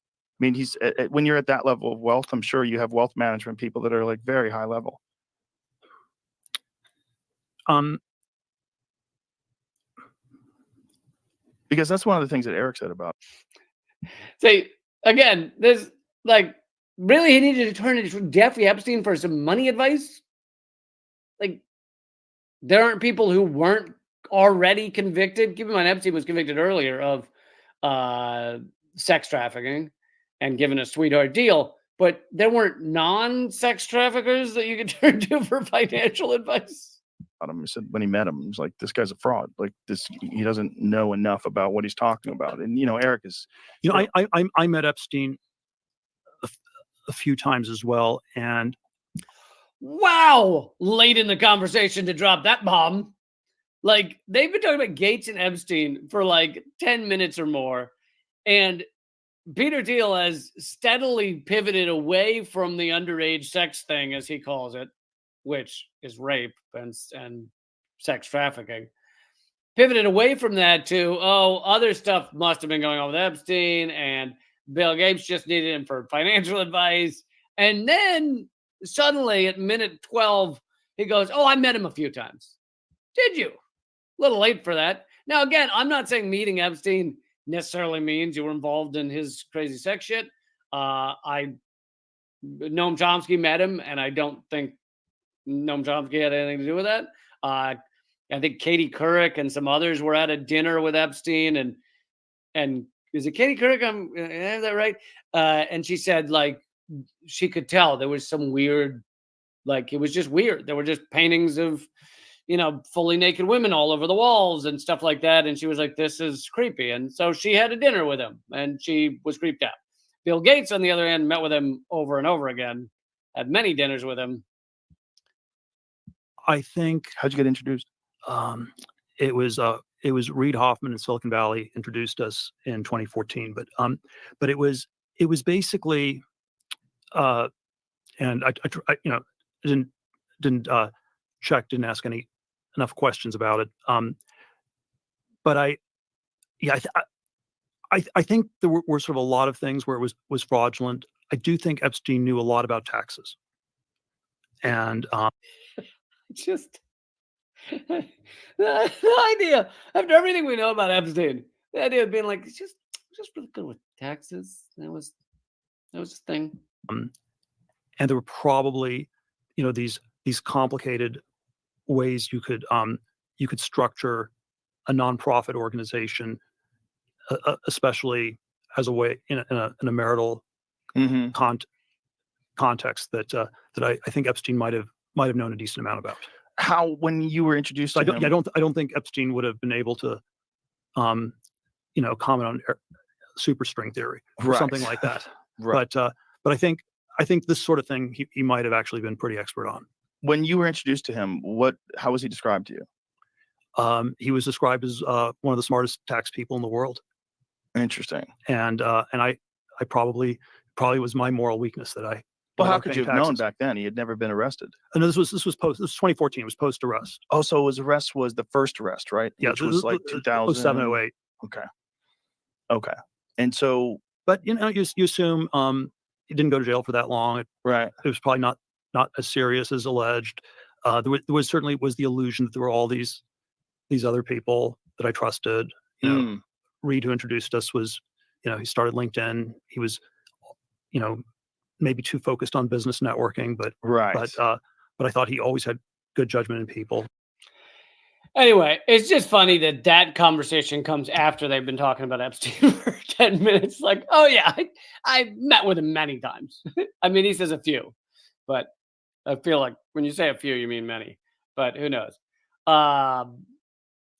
I mean, when you're at that level of wealth, I'm sure you have wealth management people that are like very high level. Because that's one of the things that Eric said about. See, again, there's like, really, he needed to turn to Jeffrey Epstein for some money advice? Like, there aren't people who weren't already convicted. Keep in mind, Epstein was convicted earlier of sex trafficking and given a sweetheart deal, but there weren't non-sex traffickers that you could turn to for financial advice. He said when he met him, he was like, "This guy's a fraud. Like this, he doesn't know enough about what he's talking about." And Eric is. I met Epstein a few times as well, and wow, late in the conversation to drop that bomb. Like, they've been talking about Gates and Epstein for like 10 minutes or more, and Peter Thiel has steadily pivoted away from the underage sex thing, as he calls it, which is rape and sex trafficking. Pivoted away from that to, other stuff must have been going on with Epstein, and Bill Gates just needed him for financial advice. And then suddenly at minute 12, he goes, I met him a few times. Did you? A little late for that. Now, again, I'm not saying meeting Epstein necessarily means you were involved in his crazy sex shit. Noam Chomsky met him, and I don't think Noam Chomsky had anything to do with that. I think Katie Couric and some others were at a dinner with Epstein, and is it Katie Couric? Is that right? And she said like she could tell there was some weird, like it was just weird. There were just paintings of, fully naked women all over the walls and stuff like that. And she was like, this is creepy. And so she had a dinner with him and she was creeped out. Bill Gates, on the other hand, met with him over and over again, had many dinners with him. I think How'd you get introduced? it was Reid Hoffman in Silicon Valley introduced us in 2014, but it was basically, and I didn't check, didn't ask enough questions about it. But I think there were sort of a lot of things where it was fraudulent. I do think Epstein knew a lot about taxes, and Just the idea, after everything we know about Epstein, the idea of being like, it's just really good with taxes. That was his thing. and there were probably, these complicated ways you could structure a nonprofit organization, especially as a way in a marital context that I think Epstein might have known a decent amount about. How, when you were introduced So to him, I don't think Epstein would have been able to, comment on super string theory or something like that. Right. But I think this sort of thing he might have actually been pretty expert on. When you were introduced to him, how was he described to you? He was described as one of the smartest tax people in the world, Interesting. and I probably was my moral weakness that I. Well, how could you have known back then? He had never been arrested. No, this was 2014. It was post arrest. Oh, so his arrest was the first arrest, right? Yeah, Which was like 2007, 08. Okay. And so, but you assume he didn't go to jail for that long. right. It was probably not as serious as alleged. There was certainly the illusion that there were all these other people that I trusted. Reid, who introduced us, was, he started LinkedIn. He was, maybe too focused on business networking, but I thought he always had good judgment in people. Anyway, it's just funny that conversation comes after they've been talking about Epstein for 10 minutes. Like, oh yeah, I met with him many times. I mean, he says a few, but I feel like when you say a few, you mean many, but who knows?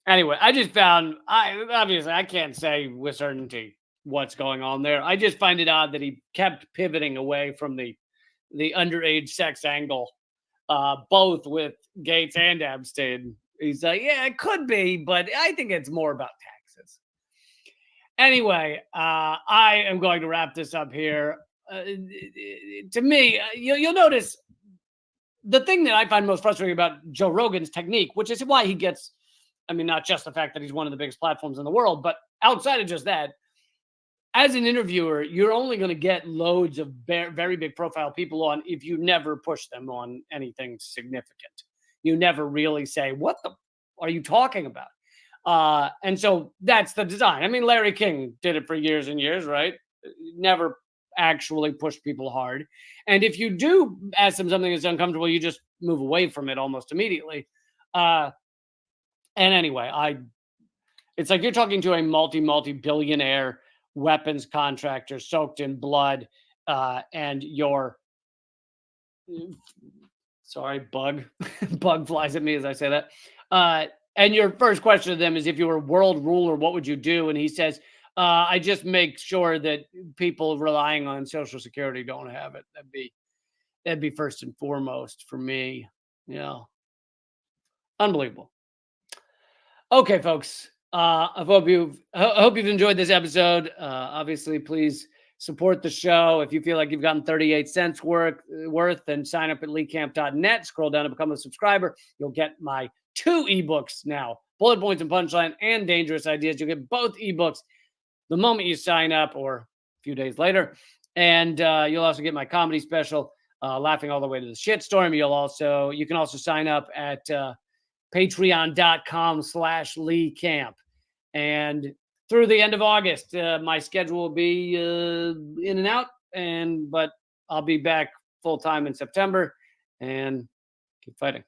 Anyway, I just found, obviously I can't say with certainty what's going on there. I just find it odd that he kept pivoting away from the underage sex angle, both with Gates and Epstein. He's like, yeah, it could be, but I think it's more about taxes. Anyway, I am going to wrap this up here. To me, you'll notice the thing that I find most frustrating about Joe Rogan's technique, which is why he gets, I mean, not just the fact that he's one of the biggest platforms in the world, but outside of just that, as an interviewer, you're only going to get loads of very big profile people on if you never push them on anything significant. You never really say, what the are you talking about? And so that's the design. I mean, Larry King did it for years and years, right? Never actually pushed people hard. And if you do ask them something that's uncomfortable, you just move away from it almost immediately. And anyway, it's like you're talking to a multi-billionaire weapons contractor soaked in blood, and your bug flies at me as I say that. And your first question to them is, if you were world ruler, what would you do? And he says, I just make sure that people relying on Social Security don't have it. That'd be first and foremost for me. Yeah. Unbelievable. Okay, folks. I hope you've enjoyed this episode. Obviously, please support the show. If you feel like you've gotten 38 cents worth, then sign up at leecamp.net. Scroll down to become a subscriber. You'll get my 2 ebooks now, Bullet Points and Punchline and Dangerous Ideas. You'll get both ebooks the moment you sign up or a few days later. And you'll also get my comedy special, Laughing All the Way to the Shitstorm. You can also sign up at patreon.com/LeeCamp. And through the end of August, my schedule will be in and out, but I'll be back full time in September and keep fighting.